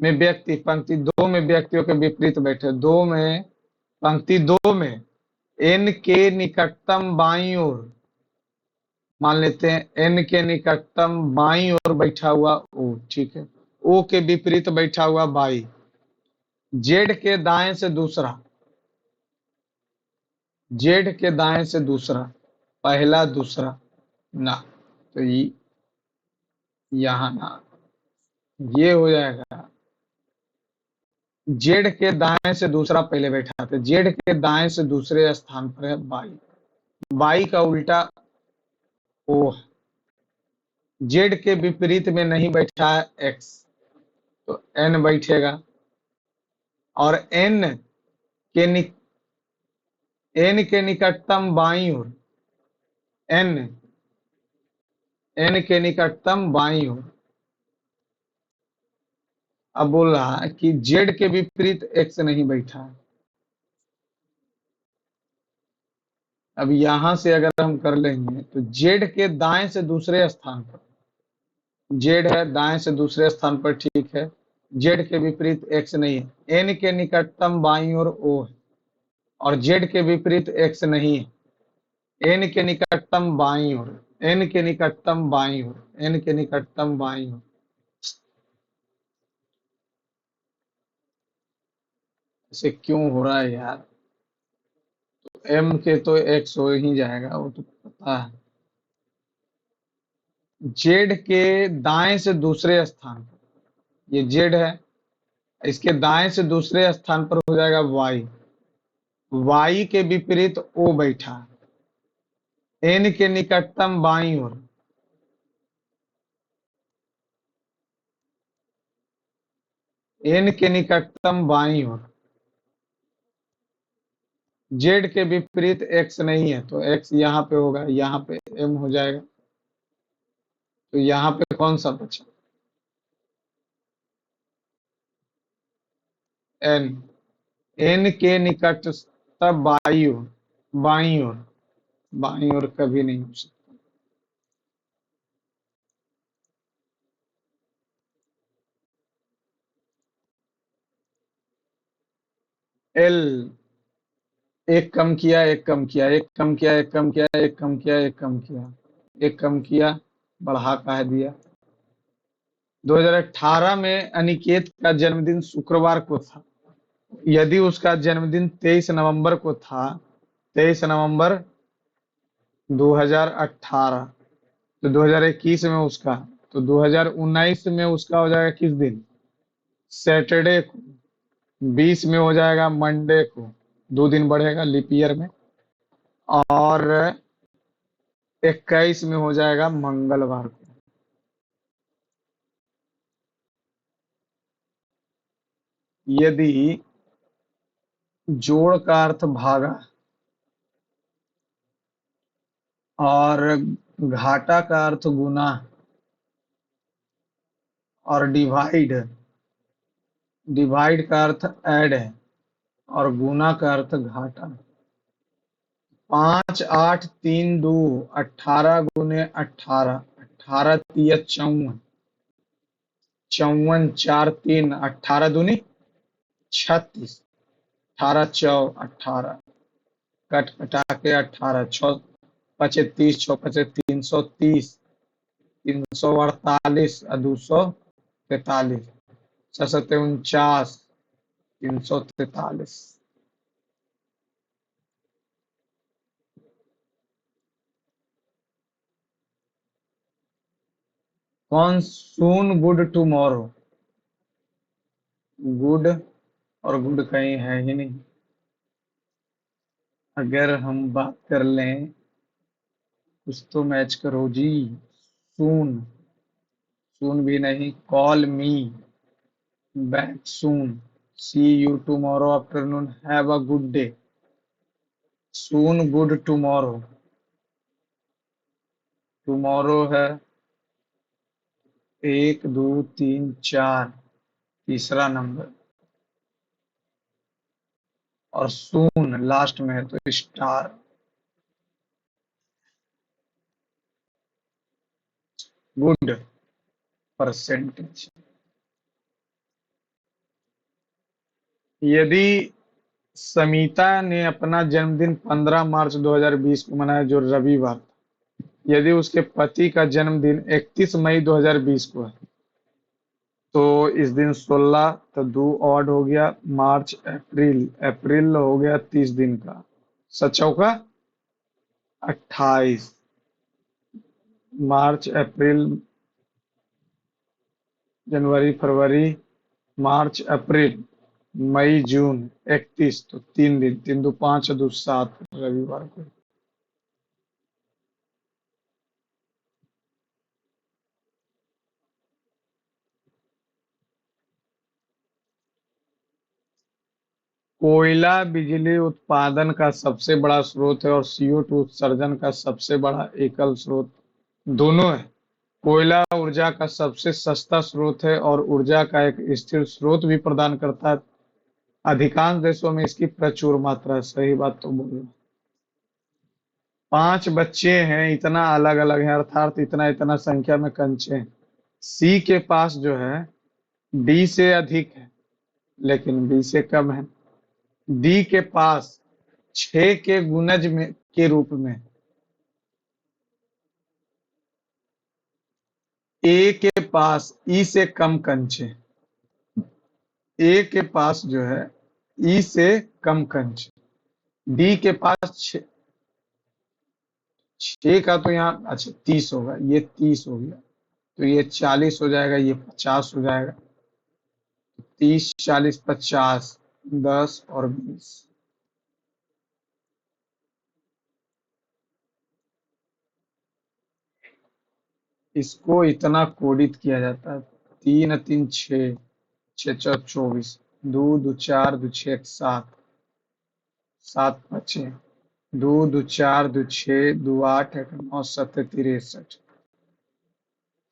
2 में व्यक्तियों के विपरीत बैठे। पंक्ति 2 में एन के निकटतम बाईं ओर, मान लेते हैं एन के निकटतम बाईं ओर बैठा हुआ ओ, ठीक है। ओ के विपरीत बैठा हुआ बाई। जेड के दाएं से दूसरा, जेड के दाएं से दूसरा, पहला दूसरा ना, तो ये यहाँ ना, ये हो जाएगा। जेड के दाएं से दूसरा पहले बैठा था, जेड के दाएं से दूसरे स्थान पर है बाई। बाई का उल्टा ओ है। जेड के विपरीत में नहीं बैठा है एक्स, तो एन बैठेगा। और के नि, एन के निकटतम बाईं ओर, एन एन के निकटतम बाईं ओर। अब बोल रहा है कि जेड के विपरीत एक्स नहीं बैठा है। अब यहां से अगर हम कर लेंगे तो जेड के दाएं से दूसरे स्थान पर, जेड है दाएं से दूसरे स्थान पर, ठीक है। जेड के विपरीत एक्स नहीं है। एन के निकटतम बाईं ओर ओ है और जेड के विपरीत एक्स नहीं है। एन के निकटतम बाईं ओर, एन के निकटतम बाईं ओर, एन के निकटतम बाईं ओर। ऐसे क्यों हो रहा है यार? एम के तो एक्स हो ही जाएगा, वो तो पता है। जेड के दाएं से दूसरे स्थान पर, ये जेड है, इसके दाएं से दूसरे स्थान पर हो जाएगा वाई। वाई के विपरीत ओ बैठा है। एन के निकटतम बाईं ओर, एन के निकटतम बाईं ओर। जेड के विपरीत एक्स नहीं है तो एक्स यहाँ पे होगा, यहाँ पे एम हो जाएगा। तो यहाँ पे कौन सा बचा? एन। एन के निकटतम बाईं ओर, बाईं ओर, बाईं ओर कभी नहीं हो सकता। एल। एक कम किया, एक कम किया, एक कम किया, एक कम किया, एक कम किया, एक कम किया, एक कम किया, बढ़ा कह दिया। 2018 में अनिकेत का जन्मदिन शुक्रवार को था। यदि उसका जन्मदिन 23 नवंबर को था, 23 नवंबर 2018, तो 2021 में उसका, तो 2019 में उसका हो जाएगा किस दिन? सैटरडे को। 20 में हो जाएगा मंडे को, 2 दिन बढ़ेगा लीप ईयर में। और 21 में हो जाएगा मंगलवार को। यदि जोड़ का अर्थ भागा और घाटा का अर्थ गुना और डिवाइड, डिवाइड का अर्थ ऐड है और गुना का अर्थ घाटा। 5 8 3 2, 18 × 18, 18 × 3 = 54, 54 4 3, 18 × 2 = 36, 18 × 4 = 18, कट कटा के 18, 6 × 5 = 30, 6 × 5 = 330, 348 और 243, 6 × 7 = 49, 343। कौन सून गुड टुमारो? गुड और गुड कहीं है ही नहीं। अगर हम बात कर लें, कुछ तो मैच करो जी। सून, सून भी नहीं। Call me back soon, see you tomorrow afternoon, have a good day. Soon good tomorrow, tomorrow है 1 2 3 4, तीसरा नंबर, और सून लास्ट में है तो स्टार। Good percentage. यदि समीता ने अपना जन्मदिन 15 मार्च 2020 को मनाया, जो रविवार था, यदि उसके पति का जन्मदिन 31 मई 2020 को है, तो इस दिन 16, तो 2 ऑड हो गया, मार्च अप्रैल, अप्रैल हो गया 30 दिन का, 7 चौका 28, मार्च अप्रैल जनवरी फरवरी मार्च अप्रैल मई जून 31, तो 3 दिन, 3 2 5 2 7 रविवार को। कोयला बिजली उत्पादन का सबसे बड़ा स्रोत है और CO2 उत्सर्जन का सबसे बड़ा एकल स्रोत दोनों है। कोयला ऊर्जा का सबसे सस्ता स्रोत है और ऊर्जा का एक स्थिर स्रोत भी प्रदान करता है। अधिकांश देशों में इसकी प्रचुर मात्रा है। सही बात तो बोल। 5 बच्चे हैं, इतना अलग-अलग है, अर्थात इतना-इतना संख्या में कंचे हैं। सी के पास जो है डी से अधिक है, लेकिन बी से कम है। डी के पास 6 के गुणज में के रूप में, ए के पास ई से कम कंचे, ए के पास जो है ई से कम कंचे, डी के पास 6 का तो यहाँ अच्छा 30 होगा, ये 30 हो गया, तो ये 40 हो जाएगा, ये 50 हो जाएगा। 30 40 50, 10 और 20। इसको इतना कोडित किया जाता है। 3 3 6, 6 4 24, 2 2 4 2 6 7, 7 5 2 2 4 2 6 2 8 1 9 7 63,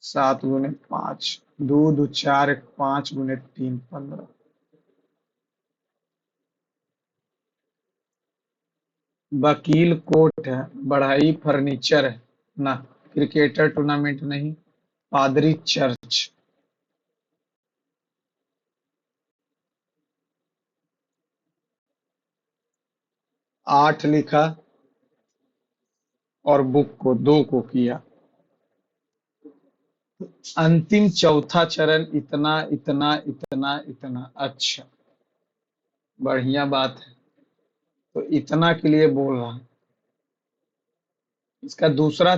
7 गुने 5, 2 2 4 1 5 गुने 3 15। वकील कोर्ट है, बढ़ई फर्नीचर है ना, क्रिकेटर टूर्नामेंट नहीं, पादरी चर्च। 8 लिखा और बुक को 2 को किया। अंतिम चौथा चरण इतना इतना इतना इतना। अच्छा, बढ़िया बात है। तो इतना के लिए बोल रहा हूं। इसका दूसरा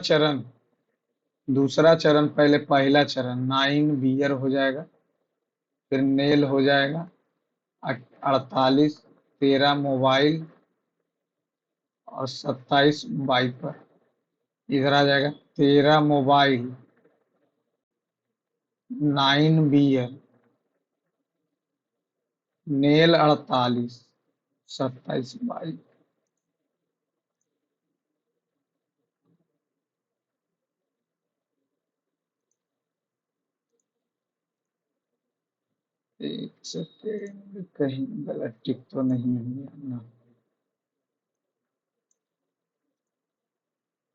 चरण पहले पहला चरण 9 बियर हो जाएगा, फिर नेल हो जाएगा 48, 13 मोबाइल और 27 वाइपर। इधर आ जाएगा 13 मोबाइल, 9 बियर, नेल 48, 27 वाइपर। एक सेकेंड, कहीं गलत टिक तो नहीं हुआ ना।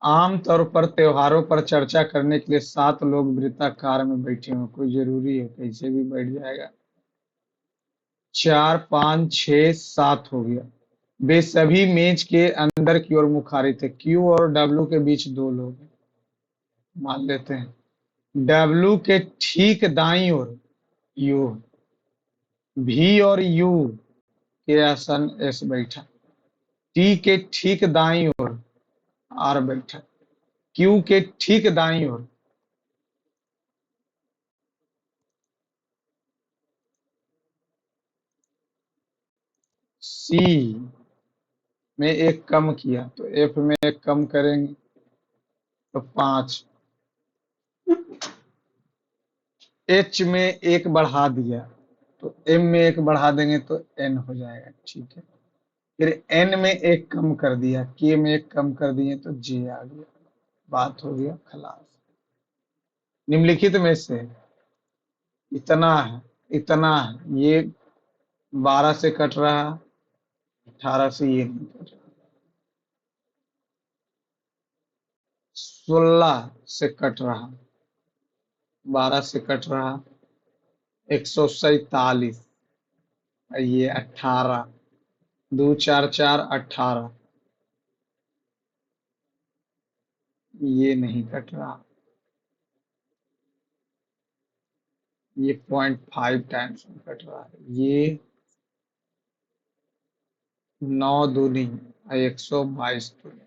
आम तौर पर त्योहारों पर चर्चा करने के लिए 7 लोग वृत्ताकार में बैठे हों। कोई जरूरी है, कैसे भी बैठ जाएगा। 4 5 6 7 हो गया। वे सभी मेज के अंदर की ओर मुखारित थे। क्यू और डब्ल्यू के बीच 2 लोग हैं, मान लेते हैं। डब्ल्यू के ठीक दाईं ओर यू, भी और यू के आसन एस बैठा। टी के ठीक दाईं ओर आर बैठा। क्यू के ठीक दाईं ओर सी में एक कम किया, तो एफ में एक कम करेंगे तो 5। एच में एक बढ़ा दिया, तो एम में एक बढ़ा देंगे तो एन हो जाएगा। ठीक है। फिर एन में एक कम कर दिया, के में एक कम कर दिए तो जे आ गया। बात हो गया खलास। निम्नलिखित में से इतना है, इतना है, ये 12 से कट रहा, 18 से ये नहीं कट रहा, 16 से कट रहा, 12 से कट रहा, 147, ये 18, 2 4 4 18, ये नहीं कट रहा, ये 0.5 टाइम्स में कट रहा है, ये 9 दूनी 122 दूनी,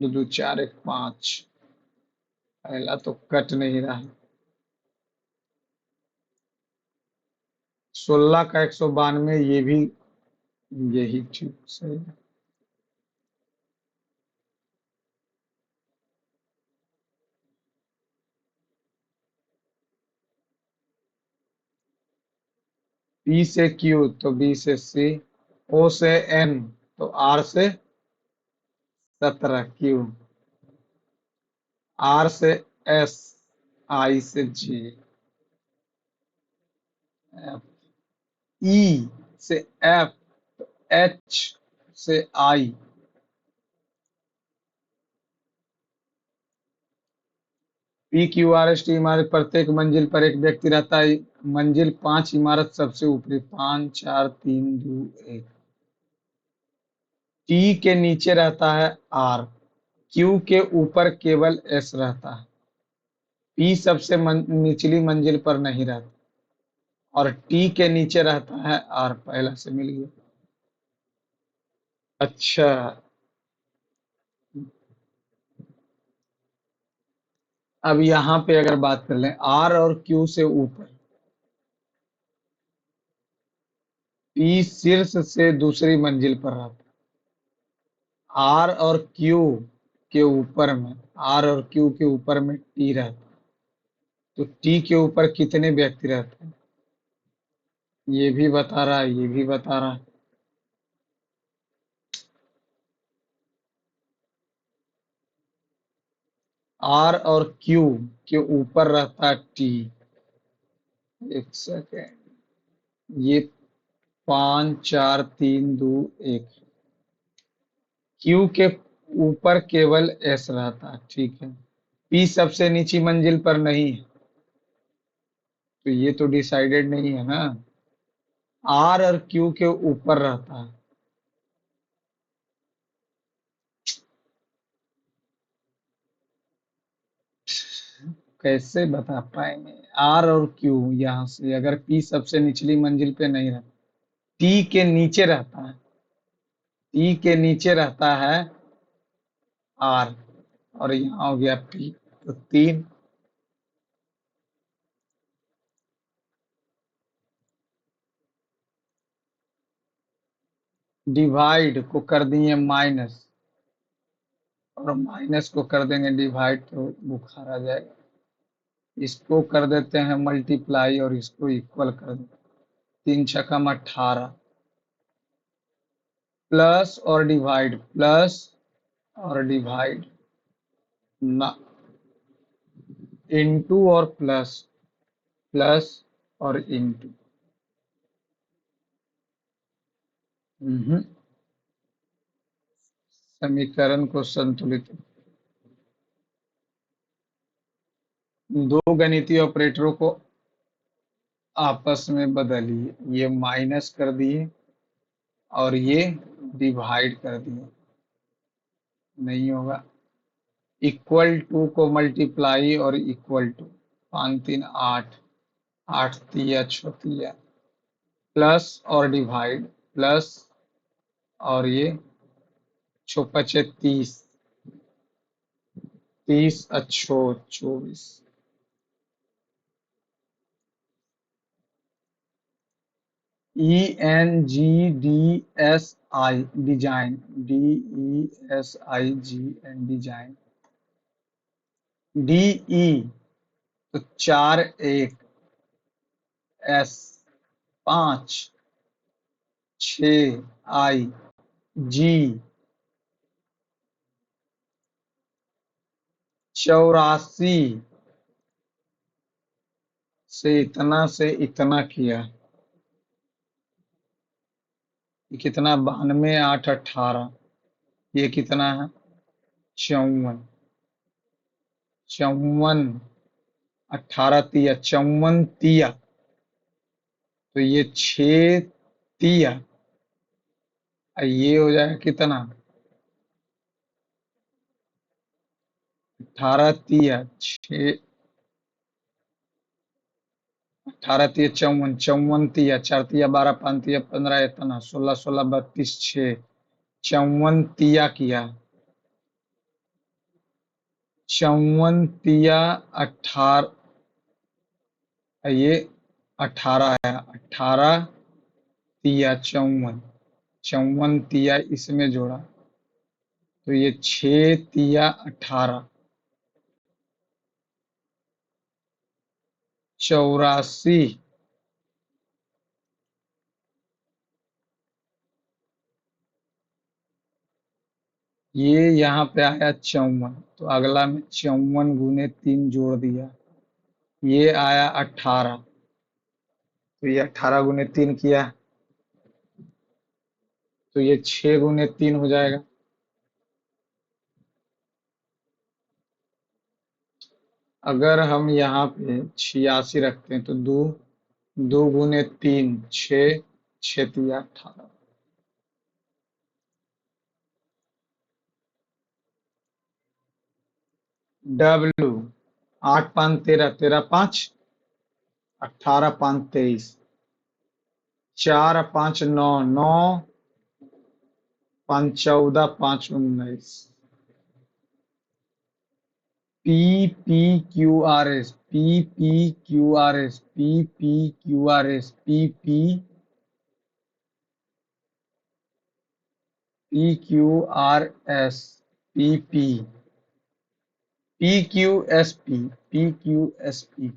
2 2 4 1 5, पहला तो कट नहीं रहा। 16 का 192, ये भी यही ठीक सही है। पी से क्यू तो बी से सी, ओ से एन तो आर से 17 क्यू, आर से एस आई से जे, एफ, ई से एफ, एच से I. P Q R S T इमारत, प्रत्येक मंजिल पर एक व्यक्ति रहता है। मंजिल 5, इमारत सबसे ऊपरी। 5 4 3 2 1। टी के नीचे रहता है आर, क्यू के ऊपर केवल एस रहता है। पी सबसे निचली मंजिल पर नहीं रहता, और टी के नीचे रहता है आर। पहला से मिल गया। अच्छा, अब यहाँ पे अगर बात कर लें आर और क्यू से ऊपर, पी शीर्ष से दूसरी मंजिल पर रहता है। आर और क्यू के ऊपर में, आर और क्यू के ऊपर में टी रहता है। तो टी के ऊपर कितने व्यक्ति रहते हैं, ये भी बता रहा है, ये भी बता रहा है। आर और क्यू के ऊपर रहता है टी। एक सेकेंड, ये 5 4 3 2 1। क्यू के ऊपर केवल एस रहता है, ठीक है। पी सबसे नीची मंजिल पर नहीं है, तो ये तो डिसाइडेड नहीं है ना। आर और क्यू के ऊपर रहता है। कैसे बता पाएंगे आर और क्यू, यहाँ से अगर पी सबसे निचली मंजिल पे नहीं रहता, टी के नीचे रहता है, टी के नीचे रहता है आर, और यहाँ हो गया पी, तो 3। डिवाइड को कर दिए माइनस, और माइनस को कर देंगे डिवाइड, तो बुखार आ जाएगा। इसको कर देते हैं मल्टीप्लाई, और इसको इक्वल कर देते हैं। 3 छक्का 18, प्लस और डिवाइड, प्लस और डिवाइड ना, इनटू और प्लस, प्लस और इनटू। समीकरण को संतुलित। दो गणितीय ऑपरेटरों को आपस में बदलिए, ये माइनस कर दिए और ये डिवाइड कर दिए, नहीं होगा। इक्वल टू को मल्टीप्लाई और इक्वल टू, 5 3 8, 8 तिया 6 प्लस और डिवाइड, प्लस और ये 6 5 30, 30 अच्छो 24। E N G D S I, design, D E S I G N, design. D E, तो 4 1, एस 5 6 आई, जी 84 से इतना किया। ये कितना, 92 8 18, ये कितना है 54, 54 18 तिया 54 तिया, तो ये 6 तिया, और ये हो जाएगा कितना 18 तिया 6, 18 तिया 54, 54 तिया 4 तिया 12, 5 तिया 15, इतना 16 16 32 6, 54 तिया किया। 54 तिया 18, ये 18 है, 18 तिया 54, 54 तिया इसमें जोड़ा, तो ये 6 तिया 18, 84। ये यहाँ पे आया 54, तो अगला में 54 गुने 3 जोड़ दिया, ये आया 18, तो ये 18 × 3 किया, तो ये 6 × 3 हो जाएगा। अगर हम यहाँ पे 86 रखते हैं तो 2 × 3 6, 6×3 = 18। W 8×5 = 13, 13×5 = 18×5 = 23, 4×5 = 9, 9×5 = 14, 5 × 19। P P Q R S, P P Q R S, P P Q R S, P P P Q R S, P P P Q S P, P Q S P,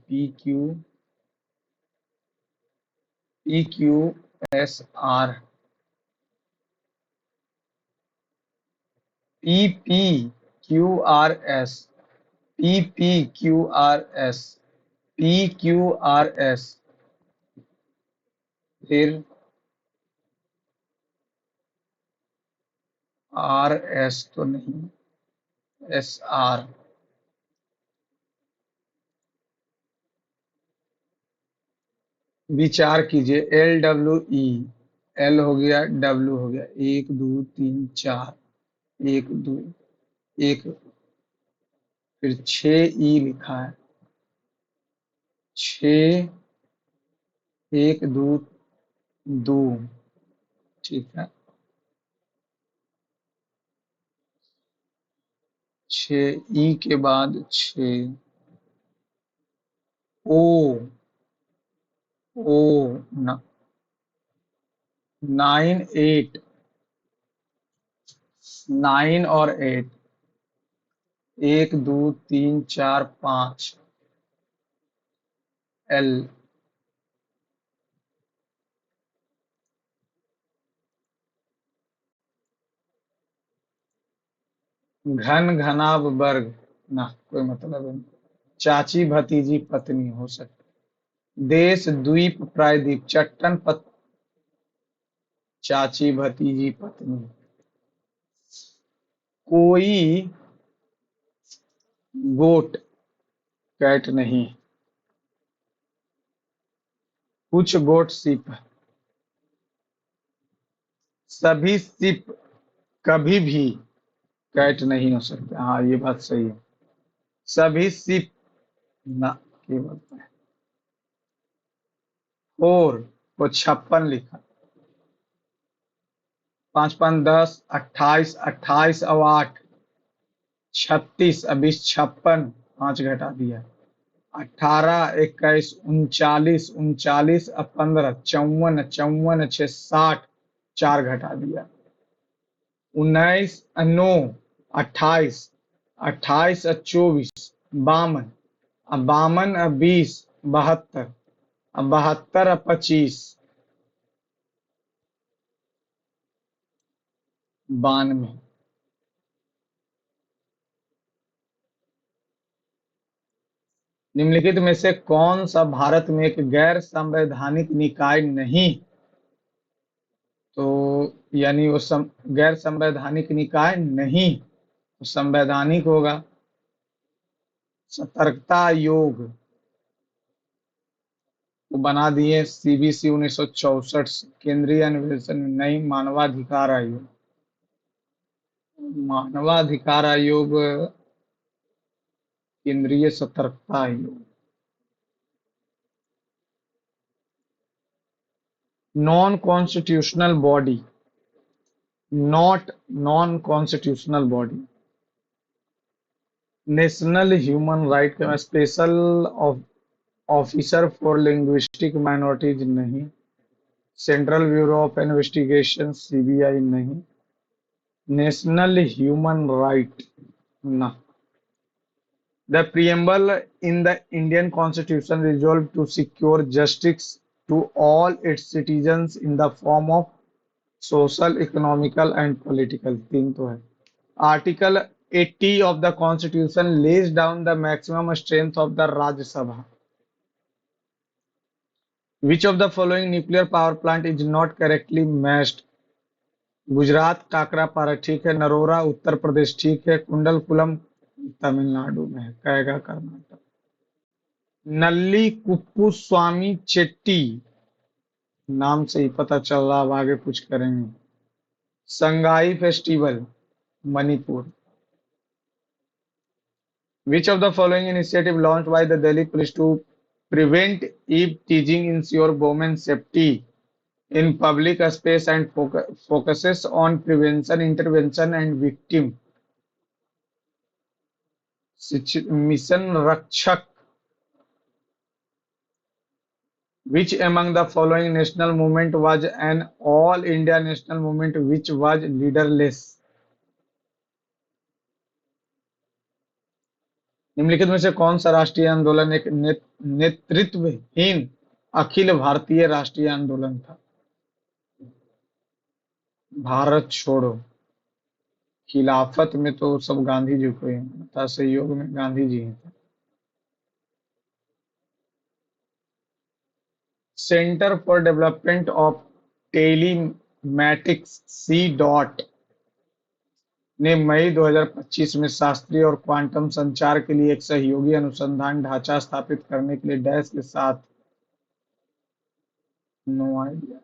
P Q S R, P P Q R S, P P Q R S, P Q R S, फिर आर एस तो नहीं, एस आर। विचार कीजिए, एल डब्ल्यू ई, एल हो गया, डब्ल्यू हो गया, 1 2 3 4, 1 2 1, फिर 6 ई लिखा है, 6 1 2 2, ठीक है, 6 ई के बाद 6, ओ, ओ, 9 8, 9 और 8, 1 2 3 4 5, एल, घन घनाभ वर्ग, ना कोई मतलब नहीं, चाची भतीजी पत्नी हो सकती, देश द्वीप प्रायद्वीप, चट्टन पत, चाची भतीजी पत्नी, कोई गोट, कैट नहीं, कुछ गोट सिप, सभी सिप, कभी भी कैट नहीं हो सकते, हाँ ये बात सही है, सभी सिप, ना, केवल 4 को 56 लिखा, 5 5 10, 28, 28 और 8 36, अभी 56, 5 घटा दिया, 18 21 39, 39 और 15 54, 54 6 60, 4 घटा दिया, 19 9 28, 28 और 24 52, अब 52 और 20 72, अब 72 और 25 92। निम्नलिखित में से कौन सा भारत में एक गैर संवैधानिक निकाय नहीं, तो यानी वो गैर संवैधानिक निकाय नहीं, तो संवैधानिक होगा। सतर्कता आयोग को बना दिए सीबीसी 1964 से, केंद्रीय अन्वेषण नहीं, मानवाधिकार आयोग, मानवाधिकार आयोग, केंद्रीय सतर्कता आयोग। Non constitutional body, not non constitutional body, national human right का special officer for linguistic minorities नहीं, central bureau of investigation CBI नहीं, नेशनल ह्यूमन राइट ना। The preamble in the Indian Constitution resolved to secure justice to all its citizens in the form of social, economical and political, तीन तो है। Article 80 of the Constitution lays down the maximum strength of the Rajya Sabha, which of the following nuclear power plant is not correctly matched? Gujarat Kakrapar ठीक है, नरोरा उत्तर प्रदेश ठीक है, कुंडलकुलम तमिलनाडु में है, कहेगा कर्नाटक। नल्ली कुप्पू चेट्टी, नाम से ही पता चल रहा, अब आगे कुछ करेंगे। Sangai festival Manipur. Which of the following initiative launched by the Delhi police to prevent eve teasing, ensure women's safety in public space and focuses on prevention, intervention and victim? Mission Rakshak. Which among the following national movement was an all India national movement which was leaderless? निम्नलिखित में से कौन सा राष्ट्रीय आंदोलन एक नेतृत्वहीन अखिल भारतीय राष्ट्रीय आंदोलन था? भारत छोड़ो। खिलाफत में तो सब गांधी जी को ही था, सहयोग में गांधी जी हैं। Centre for development of telematics C dot ने मई 2025 में शास्त्रीय और क्वांटम संचार के लिए एक सहयोगी अनुसंधान ढांचा स्थापित करने के लिए डैश के साथ। No idea.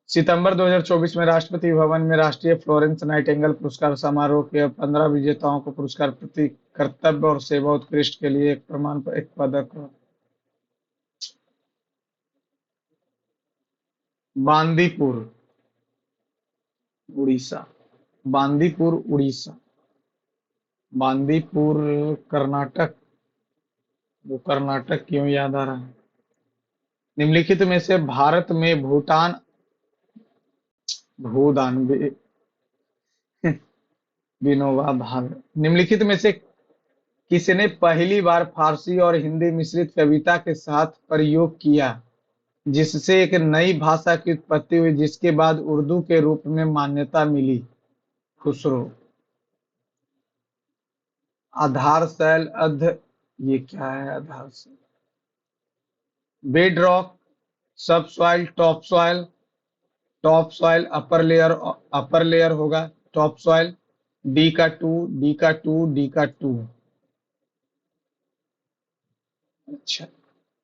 सितंबर 2024 में राष्ट्रपति भवन में राष्ट्रीय फ्लोरेंस नाइटिंगेल पुरस्कार समारोह के 15 विजेताओं को पुरस्कार प्रति कर्तव्य और सेवा उत्कृष्ट के लिए एक एक पदक। बांदीपुर उड़ीसा। बांदीपुर उड़ीसा। बांदीपुर कर्नाटक। वो कर्नाटक क्यों याद आ रहा है? निम्नलिखित में से भारत में भूटान भूदान विनोबा भावे। निम्नलिखित में से किसने पहली बार फारसी और हिंदी मिश्रित कविता के साथ प्रयोग किया जिससे एक नई भाषा की उत्पत्ति हुई जिसके बाद उर्दू के रूप में मान्यता मिली? खुसरो। आधार सेल ये क्या है आधार सेल? बेड रॉक, सब soil, top soil. Top soil upper layer होगा टॉप सॉइल। डी का टू, डी का टू, डी का टू। अच्छा।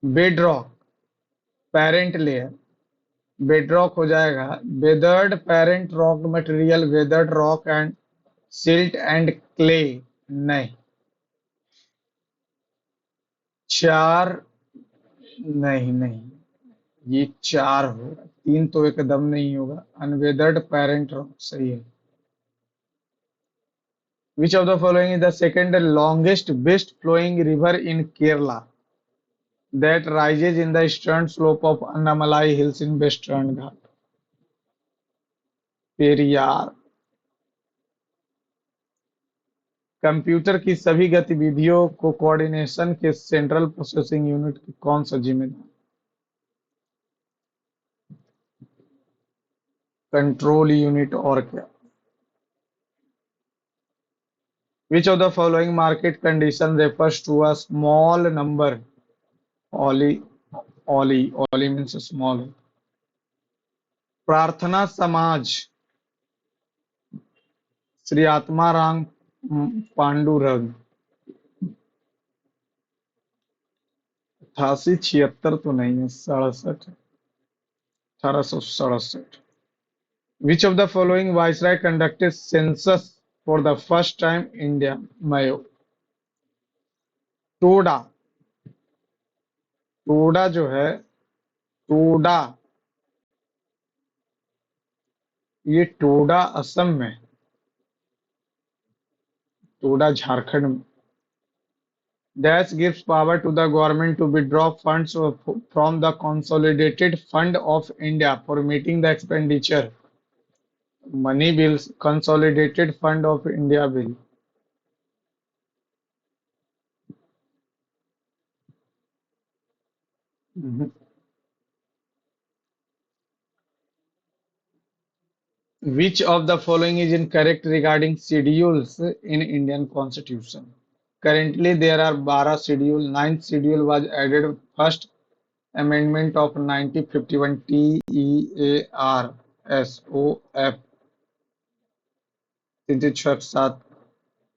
Bed rock parent layer. Bedrock हो जाएगा weathered parent rock material, weathered rock and silt and clay. नहीं। चार नहीं नहीं, ये चार होगा, तीन तो एकदम नहीं होगा। अनवेदर्ड पेरेंट रॉक सही है। Which of the following is the second longest best flowing river in Kerala that rises in the eastern slope of Annamalai Hills in Western Ghat? Periyar. Computer की सभी गतिविधियों को कोऑर्डिनेशन के सेंट्रल प्रोसेसिंग यूनिट की कौन सा जिम्मेदार? कंट्रोल यूनिट और क्या? Which of the following market condition refers to a small number? Oli, Oli means small. प्रार्थना समाज श्री आत्माराम पांडुरंग। 88-76 तो नहीं है, 67, 1867। Which of the following viceroy conducted census for the first time India? Mayo। Toda. Toda जो है टोडा, ये टोडा असम में, टोडा झारखंड में। Dash gives power to the government to withdraw funds from the Consolidated Fund of India for meeting the expenditure. Money bills, Consolidated Fund of India bill. Which of the following is incorrect regarding schedules in Indian Constitution? Currently, there are 12 schedules. Ninth schedule was added first amendment of 1951 TEARSOF 367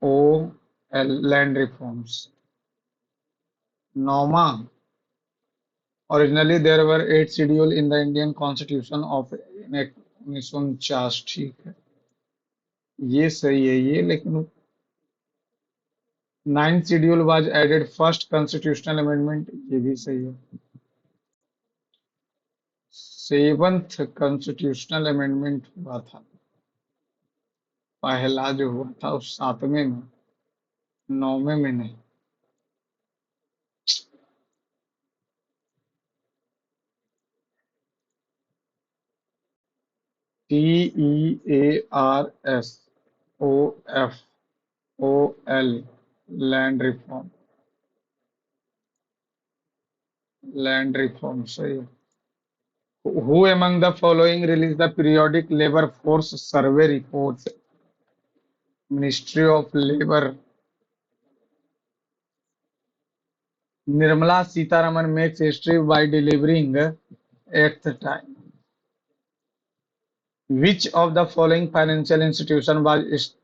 OL land reforms. नौमा, originally there were 8 schedule in the Indian constitution of 1949। ठीक है, ये सही है ये, लेकिन 9th schedule was added first constitutional amendment, ये भी सही है। 7th कॉन्स्टिट्यूशनल अमेंडमेंट हुआ था, पहला जो हुआ था उस 7वें में, 9वें में नहीं। TEARSOFOL land reform, land reform सही है। Who among the following released the periodic labor force survey report? Ministry of Labor. Nirmala Sitharaman makes history by delivering eighth time. Which of the following financial institution was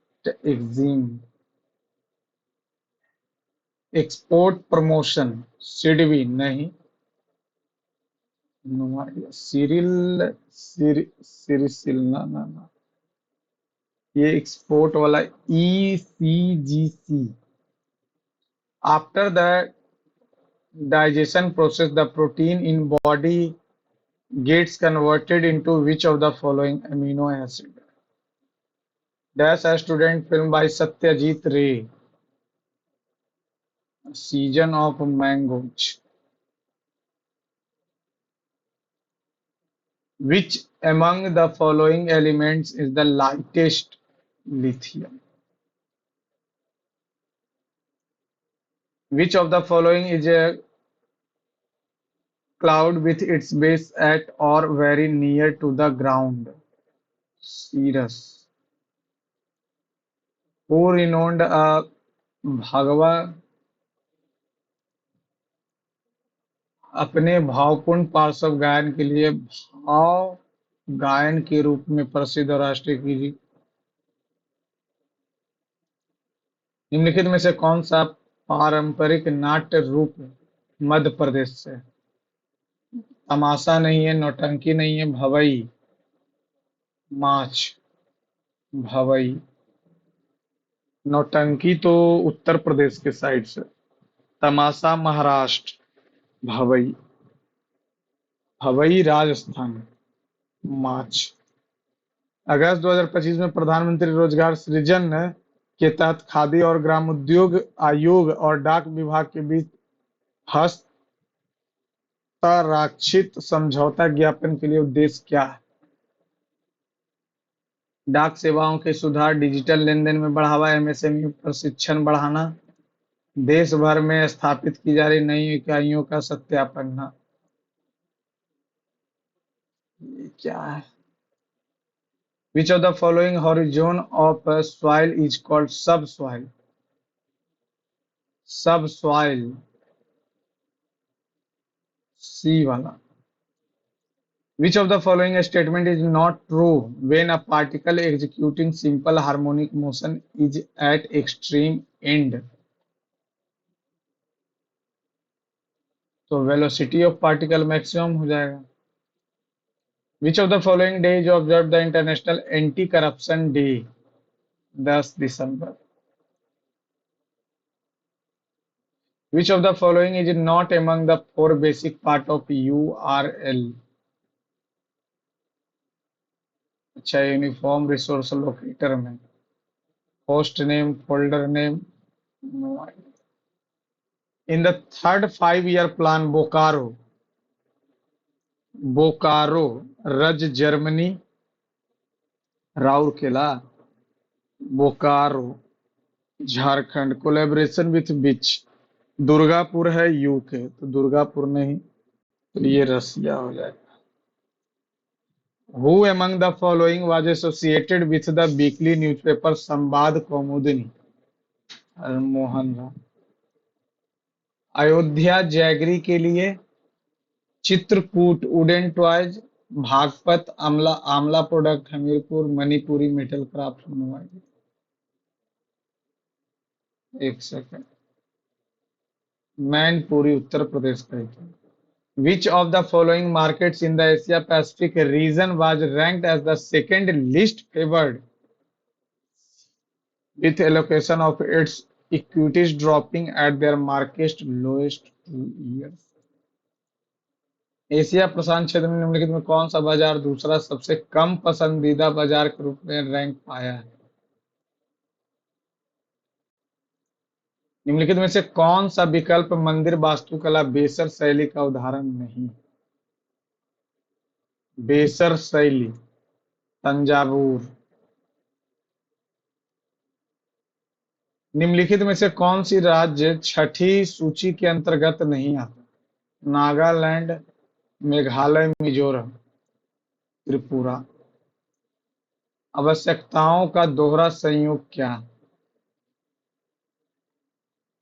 exempt? Export promotion, SIDBI नहीं, no idea. Cyril ना, ये एक्सपोर्ट वाला ECGC। After the digestion process, the protein in body gets converted into which of the following amino acid? Dash a student film by Satyajit Ray. Season of Mangoes. Which among the following elements is the lightest? Lithium. Which of the following is a cloud with its base at or very near to the ground? Cirrus. Who renowned a Bhagava अपने भावपूर्ण पार्श्व गायन के लिए भाव गायन के रूप में प्रसिद्ध और राष्ट्रीय की? निम्नलिखित में से कौन सा पारंपरिक नाट्य रूप मध्य प्रदेश से? तमाशा नहीं है, नौटंकी नहीं है, भवई माच, भवई। नौटंकी तो उत्तर प्रदेश के साइड से, तमाशा महाराष्ट्र, भवई, भवई राजस्थान, माच। अगस्त 2025 में प्रधानमंत्री रोजगार सृजन के तहत खादी और ग्रामोद्योग आयोग और डाक विभाग के बीच हस्ताक्षरित समझौता ज्ञापन के लिए उद्देश्य क्या है? डाक सेवाओं के सुधार, डिजिटल लेनदेन में बढ़ावा, MSME प्रशिक्षण बढ़ाना, देश भर में स्थापित की जा रही नई इकाइयों का सत्यापन। ये क्या है? Which of the following horizon of soil is called subsoil? Subsoil, C वाला। Which of the following statement is not true when a particle executing simple harmonic motion is at extreme end? तो velocity of particle maximum हो जाएगा। Which of the following day is observed the International Anti-Corruption Day? 10 December. Which of the following is not among the 4 basic part of URL? अच्छा, यूनिफॉर्म रिसोर्स लोकेटर में host name, folder name, no idea. In the third 5-year plan Bokaro, रज Germany, Rourkela, Bokaro Jharkhand, collaboration with बिच, दुर्गापुर है यूके, तो दुर्गापुर नहीं, तो ये रसिया हो जाएगा। Who among the following was associated with the weekly newspaper Samvad Kaumudi? Mohan Rao. Ayodhya jaggery के लिए Chitrakoot wooden toys, Baghpat amla amla product Hamirpur, Manipuri metal craft Noida. एक सेकंड, मैनपुरी उत्तर प्रदेश का ही था। Which of the following markets in the Asia Pacific region was ranked as the second least favored, with allocation of its equities dropping at their market lowest 2 years? Asia प्रशांत क्षेत्र में निम्नलिखित में कौन सा बाजार दूसरा सबसे कम पसंदीदा बाजार के रूप में रैंक पाया है? निम्नलिखित में से कौन सा विकल्प मंदिर वास्तुकला बेसर शैली का उदाहरण नहीं? बेसर शैली, तंजावुर। निम्नलिखित में से कौन सी राज्य छठी सूची के अंतर्गत नहीं आता? नागालैंड, मेघालय, मिजोरम, त्रिपुरा। आवश्यकताओं का दोहरा संयोग क्या है?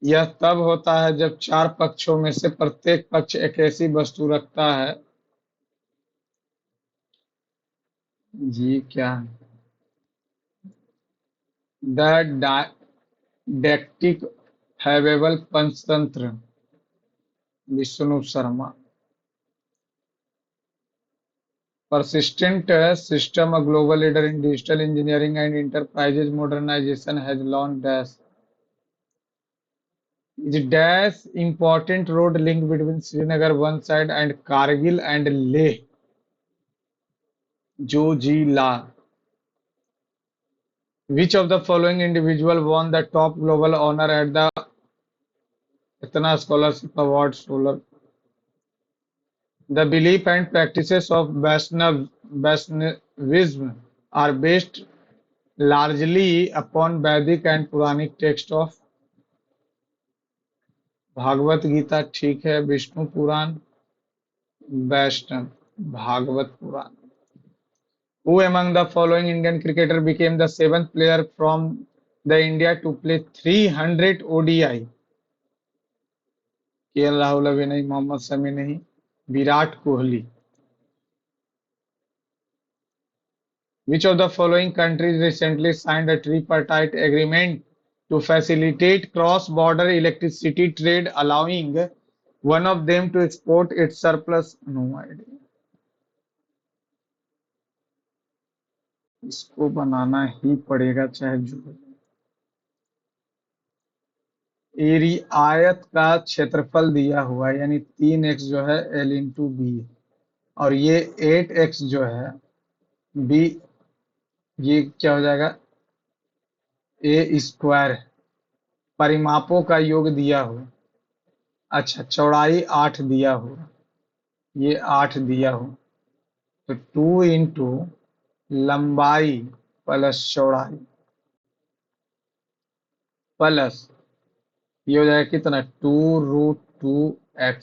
यह तब होता है जब चार पक्षों में से प्रत्येक पक्ष एक ऐसी वस्तु रखता है। जी क्या है? The didactic fable Panchatantra, Vishnu Sharma. Persistent system, a global leader in digital engineering and enterprises modernization, has launched dash is dash important road link between Srinagar one side and Kargil and Leh, Jojila. Which of the following individual won the top global honor at the Itna Scholarship Award? Solar. The belief and practices of Vaishnavism are based largely upon Vedic and Puranic texts of Bhagavad Gita, ठीक है। विष्णु पुराण, वैष्णव, भागवत पुराण। Who among the following Indian cricketer became the seventh player from the India to play 300 ODI? के राहुल अभी नहीं, मोहम्मद शमी नहीं, Virat Kohli. Which of the following countries recently signed a tripartite agreement to facilitate cross-border electricity trade, allowing one of them to export its surplus? No idea. इसको बनाना ही पड़ेगा चाहे जो हो। एरी आयत का क्षेत्रफल दिया हुआ है, यानी 3x जो है l इंटू बी, और ये 8x जो है बी, ये क्या हो जाएगा ए स्क्वायर। परिमापों का योग दिया हुआ, अच्छा चौड़ाई 8 दिया हुआ, ये 8 दिया हुआ, तो 2 इंटू लंबाई प्लस चौड़ाई प्लस ये हो जाएगा कितना 2√2x।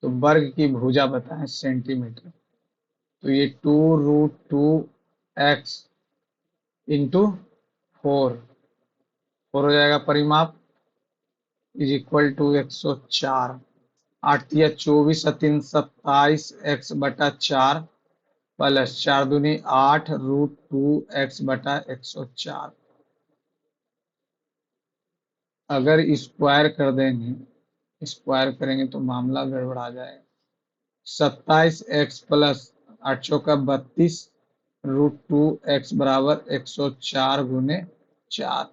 तो वर्ग की भुजा बताएं सेंटीमीटर, तो ये 2√2x इंटू 4 हो जाएगा परिमाप, इज इक्वल टू 104। 8 या 24 3 27 x बटा 4 प्लस 4 दूनी 8√2x बटा 104। अगर स्क्वायर कर देंगे, स्क्वायर करेंगे तो मामला गड़बड़ा जाएगा। 27x प्लस 8 चौका 32√2x बराबर 104 गुने 4।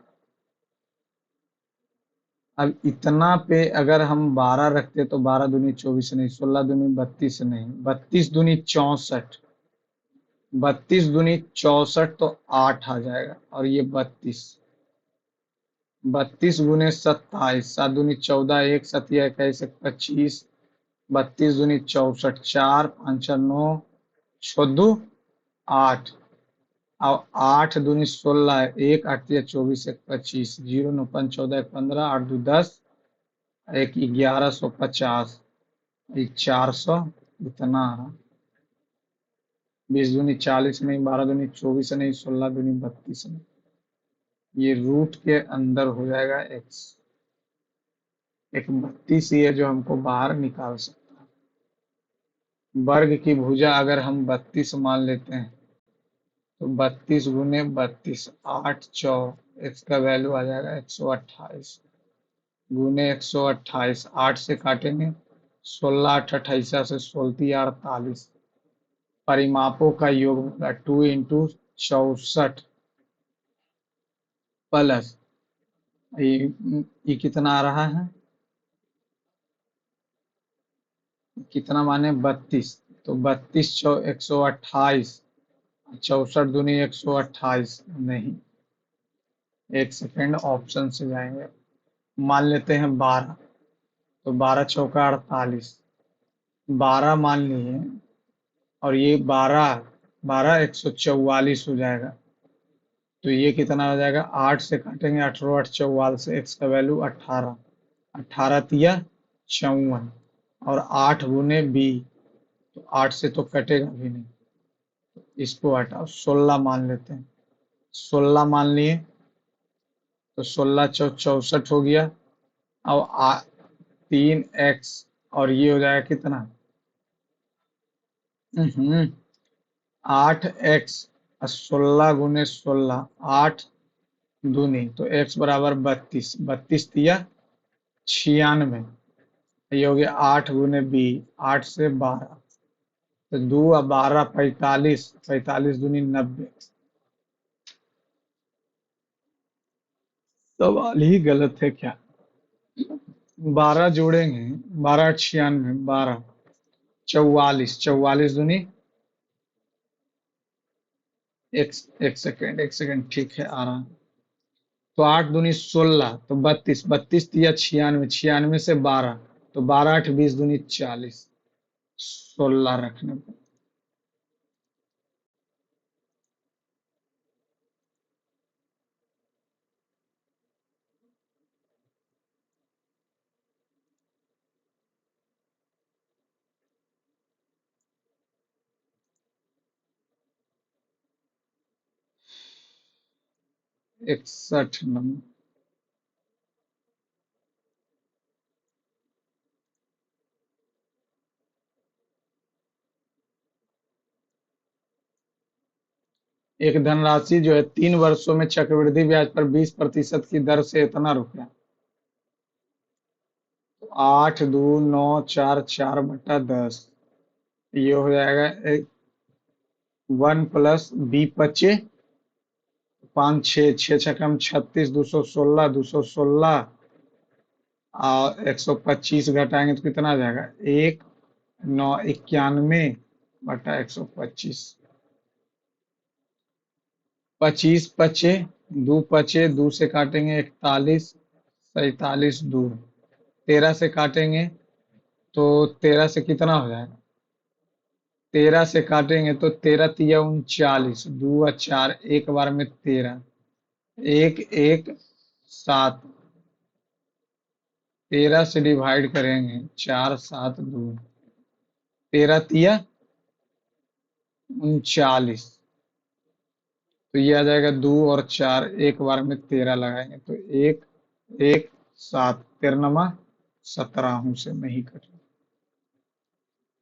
अब इतना पे अगर हम 12 रखते तो 12 दूनी 24 नहीं, 16 दूनी 32 नहीं, 32 दूनी 64, 32 दूनी 64 तो 8 आ जाएगा, और ये 32 गुने 27, 7 दूनी 14, 1 7 21 25, 32 दूनी 64, 4 5 9 6 2 8, और 8 दूनी 16, 1 8 24 1 25, 0 9 5 14 1 15, 8 2 10, 1 1150, 400, इतना 20 दूनी 40 नहीं, 12 दूनी 24 नहीं, 16 दूनी 32 नहीं, ये रूट के अंदर हो जाएगा x। एक 32 ही है जो हमको बाहर निकाल सकता है। वर्ग की भुजा अगर हम 32 मान लेते हैं तो 32 गुने 32, 8 चौ, एक्स का वैल्यू आ जाएगा 128 गुने 128, 8 से काटेंगे 16 8 28 से 16 48, परिमापों का योग होगा 2 × 64 प्लस ये कितना आ रहा है, कितना माने 32, तो 32 चौ 128, 64 दूनी 128 नहीं, एक सेकेंड ऑप्शन से जाएंगे, मान लेते हैं 12, तो 12 चौका 48, 12 मान लिए, और ये 12, 144 हो जाएगा, तो ये कितना हो जाएगा, 8 से काटेंगे 18 8 44 से, एक्स का वैल्यू 18, 18 तिया 54, और 8 गुने 20, तो 8 से तो कटेगा भी नहीं, इसको हटाओ 16 मान लेते हैं, 16 मान लिए तो 16 चौ 64 हो गया, अब 3x, और ये हो जाएगा कितना, 8x, 16 गुने 16, 8 दूनी, तो x बराबर 32, 32 तिया 96, ये हो गया 8 गुने 20, 8 से 12, तो 2 और 12 45, 45 दूनी 90, सवाल ही गलत है क्या, 12 जोड़ेंगे, 12 96, 12 44, 44 दूनी, एक सेकंड ठीक है आ रहा है, तो 8 दूनी 16, तो 32, 32 तिया 96, 96 से 12, तो 12 8 20 दूनी 40, 16 रखने पर, 61 नंबर। एक धनराशि जो है 3 वर्षों में चक्रवृद्धि ब्याज पर 20% की दर से इतना रुपया, 8 2 9 4 4/10, ये हो जाएगा 1 + 20 × 5 6 6 छक्का 36, 216, 216, और 125 घटाएंगे तो कितना आ जाएगा, 1 9 91/125, 25 पचे, 2 पचे, 2 से काटेंगे 41, 47 दूर, 13 से काटेंगे तो 13 से कितना हो जाएगा, 13 से काटेंगे तो 13 तिया 39, 2 और 4, एक बार में 13, 1 1 7, 13 से डिवाइड करेंगे 4 7 2, 13 तिया 39, तो ये आ जाएगा 2 और 4, एक बार में 13 लगाएंगे तो 1 1 7, 13 17 से नहीं कटे,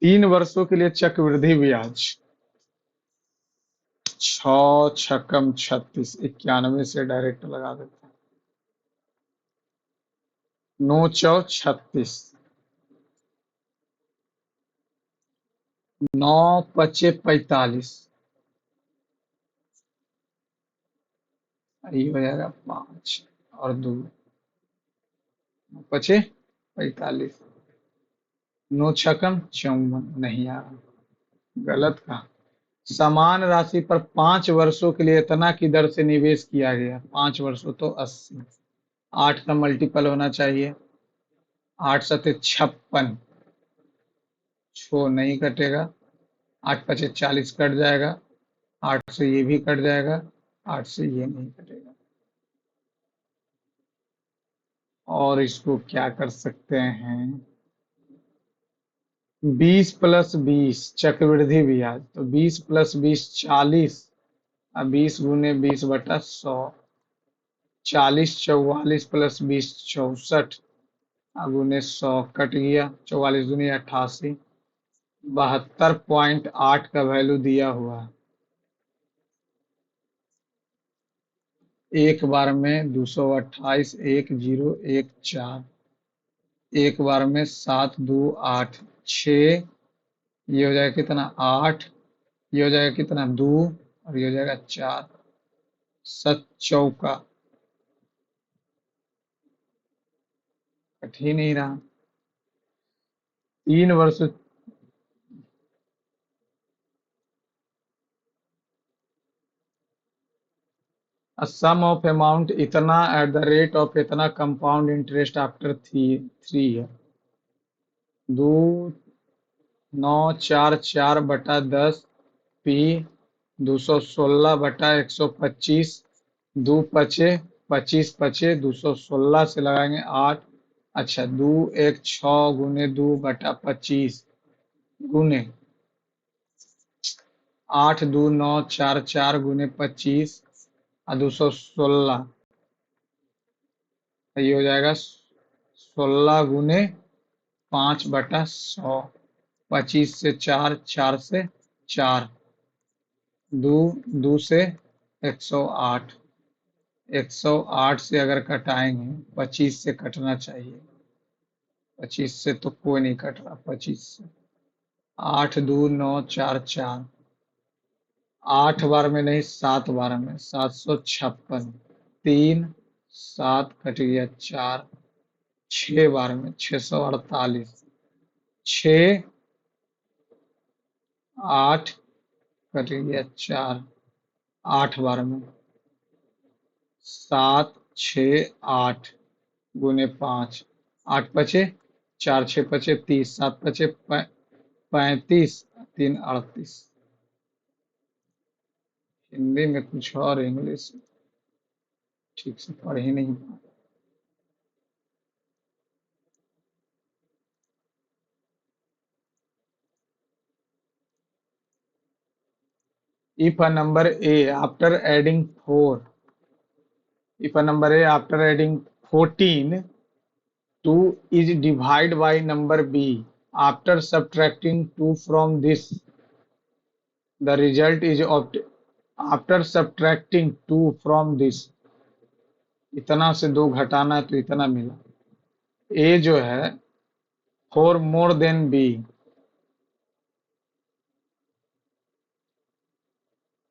3 वर्षों के लिए चक्रवृद्धि ब्याज 6 छक्कम 36, 91 से डायरेक्ट लगा देते हैं, 9 चौ 36, 9 पचे 45, ये हो जाएगा 5 और 2 पचे 45, 9 छक्कम 54, नहीं आ रहा, गलत कहा, समान राशि पर 5 वर्षों के लिए इतना की दर से निवेश किया गया, 5 वर्षों तो 80, 8 का मल्टीपल होना चाहिए, 8 सते 56, छो नहीं कटेगा, 8 पचे 40 कट जाएगा, 8 से ये भी कट जाएगा, 8 से ये नहीं कटेगा, और इसको क्या कर सकते हैं, 20 + 20 चक्रवृद्धि ब्याज, तो 20 + 20 40, और 20 गुने 20/100, 40 44 + 20 64, गुने 100 कट गया, 44 दूनी 88, 72.8 का वैल्यू दिया हुआ है। एक बार में 228, 1014, एक बार में 7 2 8 6, ये हो जाएगा कितना 8, ये हो जाएगा कितना 2, और ये हो जाएगा 4। सत चौका, कट ही नहीं रहा। 3 वर्ष। A sum of amount इतना at the rate of इतना compound interest after 3 है। 2 9 4 4 बटा 10 पी 216/125, 2 पचे 25 से लगाएंगे 8। अच्छा 2 1 6 गुने 2/25 गुने 8 2 9 4 4 गुने 25 और 216, ये हो जाएगा 16 गुने 5/100। 25 से 4, 4 से 4, 2 2 से 108। 108 से अगर कटाएंगे, 25 से कटना चाहिए, 25 से तो कोई नहीं कट रहा। 25 से 8 2 9 4 4, 8 बार में नहीं 7 बार में 756। 3 7 कट गया 4, 6 बार में 648। 6 8 कट गया 4, 8 बार में 7 6 8 गुने 5, 8 पचे 4 6 पचे 30, 7 पचे 35, 3 38। हिंदी में कुछ और, इंग्लिश ठीक से पढ़ ही नहीं पा। If a number A after adding 4, if a number A after adding 14 2 is divided by number B after subtracting 2 from this, the result is after subtracting 2 from this, इतना से 2 घटाना है तो इतना मिला। A जो है 4 more than B,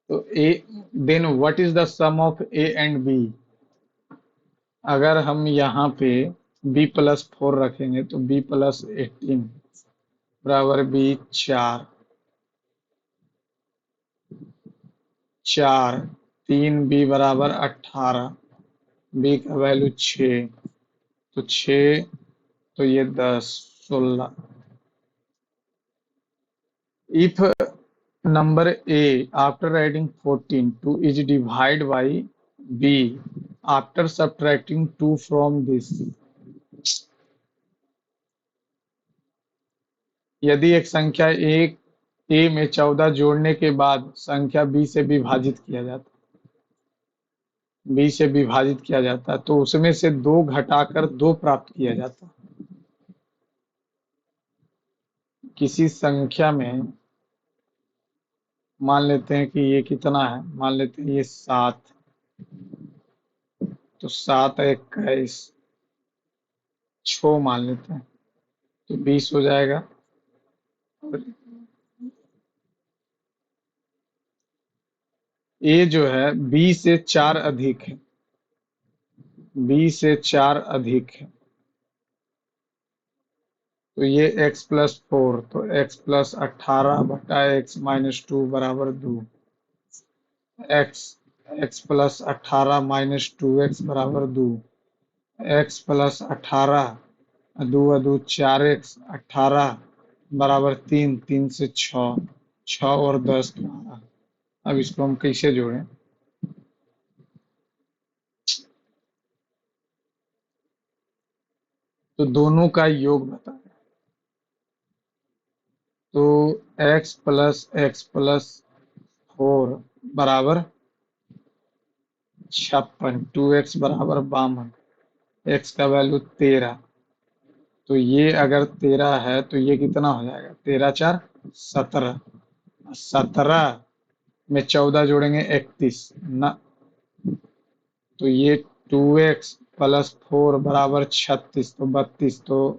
तो A, then what is the sum of A and B? अगर हम यहाँ पे B प्लस 4 रखेंगे तो B प्लस 18 बराबर B 4, 4 3 B बराबर 18, B का वैल्यू 6, तो 6 तो ये 10 16। If number A after adding 14 2 is divided by B after subtracting 2 from this, यदि एक संख्या A में 14 जोड़ने के बाद संख्या B से विभाजित किया जाता, तो उसमें से 2 घटाकर 2 प्राप्त किया जाता। किसी संख्या में मान लेते हैं कि ये कितना है, मान लेते हैं ये 7, तो 7 21 6 मान लेते हैं तो 20 हो जाएगा। ए जो है B से 4 अधिक है, B से 4 अधिक है, तो ये x प्लस 4, तो x प्लस 18 बटा x माइनस 2 बराबर 2। x प्लस 18 माइनस 2x बराबर 2। x प्लस 18 2 2 4x 18 बराबर 3, 3 से 6, 6 और 10 12। अब इसको हम कैसे जोड़ें? तो दोनों का योग बताएं। तो x प्लस 4 बराबर 56, 2x बराबर 52, x का वैल्यू 13, तो ये अगर 13 है तो ये कितना हो जाएगा? 13 4 17, 17 में 14 जोड़ेंगे 31 न, तो ये 2x प्लस 4 बराबर 36, तो 32, तो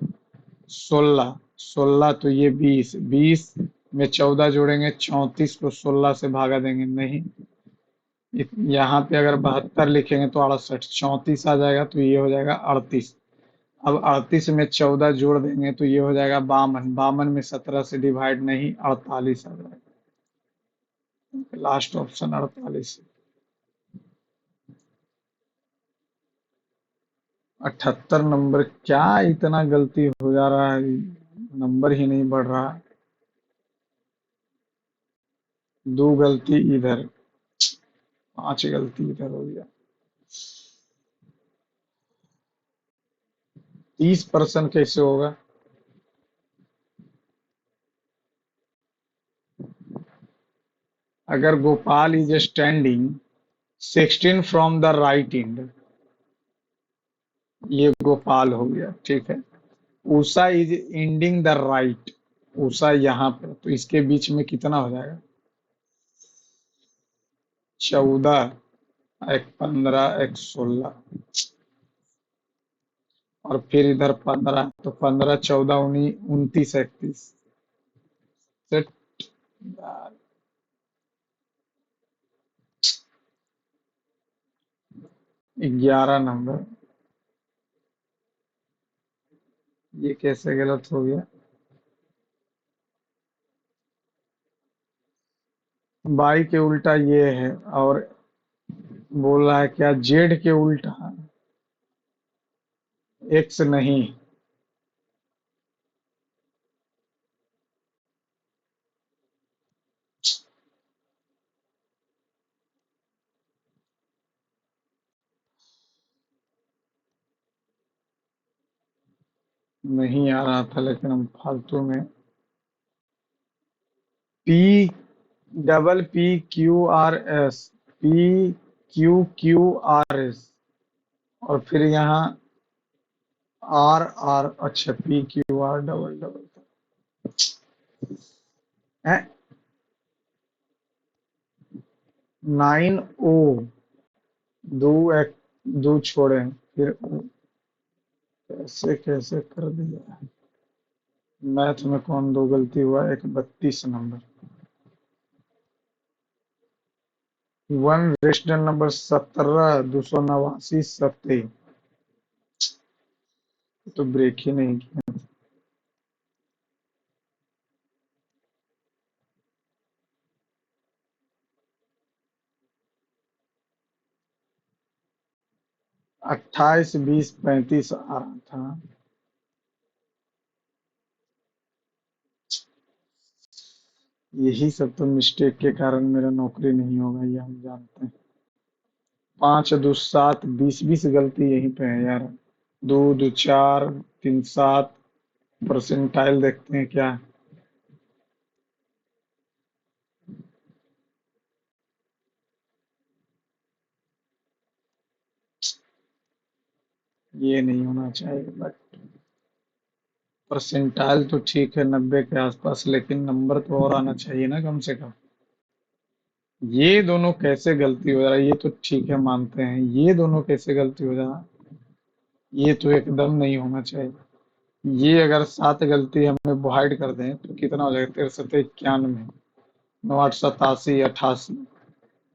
16, 16 तो ये 20, 20 में 14 जोड़ेंगे 34 को 16 से भागा देंगे नहीं, यहाँ पे अगर 72 लिखेंगे तो 68, 34 आ जाएगा तो ये हो जाएगा 38। अब 38 में 14 जोड़ देंगे तो ये हो जाएगा 52, 52 में 17 से डिवाइड नहीं 48 आ जाएगा, लास्ट ऑप्शन 48। 78 नंबर, क्या इतना गलती हो जा रहा है, नंबर ही नहीं बढ़ रहा। दो गलती इधर, 5 गलती इधर हो गया। 30% कैसे होगा? अगर Gopal is standing 16 from the right and, ये गोपाल हो गया, ठीक है। Usha is ending the right, Usha यहाँ पर, तो इसके बीच में कितना हो जाएगा? 14, एक 15, एक 16, और फिर इधर 15, तो 15, 14, 29, 31। 11 नंबर, ये कैसे गलत हो गया? बाई के उल्टा ये है, और बोल रहा है क्या जेड के उल्टा? एक्स नहीं, नहीं आ रहा था लेकिन हम फालतू में P, double P Q R S, P Q Q R S, और फिर यहाँ आर आर, अच्छा P Q are double double है, 9 ओ, दो एक, दो छोड़े फिर O, कैसे कैसे कर दिया। मैथ में कौन दो गलती हुआ? एक 32 नंबर, 1 रेशनल नंबर 17, 289, 70, तो ब्रेक ही नहीं किया। 28, 20, 35 आ रहा था। यही सब तो मिस्टेक के कारण मेरा नौकरी नहीं होगा, ये हम जानते हैं। 5, 2, 7, 20, 20 गलती यहीं पे है यार। 2, 2, 4, 3, 7, परसेंटाइल देखते हैं क्या है। ये नहीं होना चाहिए, बट परसेंटाइल तो ठीक है 90 के आसपास, लेकिन नंबर तो और आना चाहिए ना कम से कम। ये दोनों कैसे गलती हो रहा है? ये तो ठीक है मानते हैं, ये दोनों कैसे गलती हो रहा है? ये तो एकदम नहीं होना चाहिए। ये अगर 7 गलती हमें डिवाइड कर दें तो कितना हो जाएगा? 63, 91, 9, 8, 87, 88,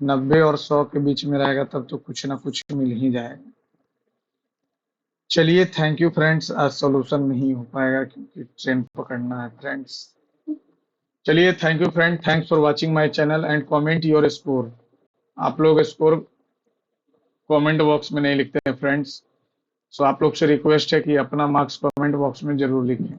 90 और 100 के बीच में रहेगा तब तो कुछ ना कुछ मिल ही जाएगा। चलिए, थैंक यू फ्रेंड्स, आज सॉल्यूशन नहीं हो पाएगा क्योंकि ट्रेन पकड़ना है फ्रेंड्स। चलिए, thank you friend, thanks for watching my channel and comment your score. आप लोग स्कोर कमेंट बॉक्स में नहीं लिखते हैं फ्रेंड्स, सो आप लोग से रिक्वेस्ट है कि अपना मार्क्स कमेंट बॉक्स में जरूर लिखें।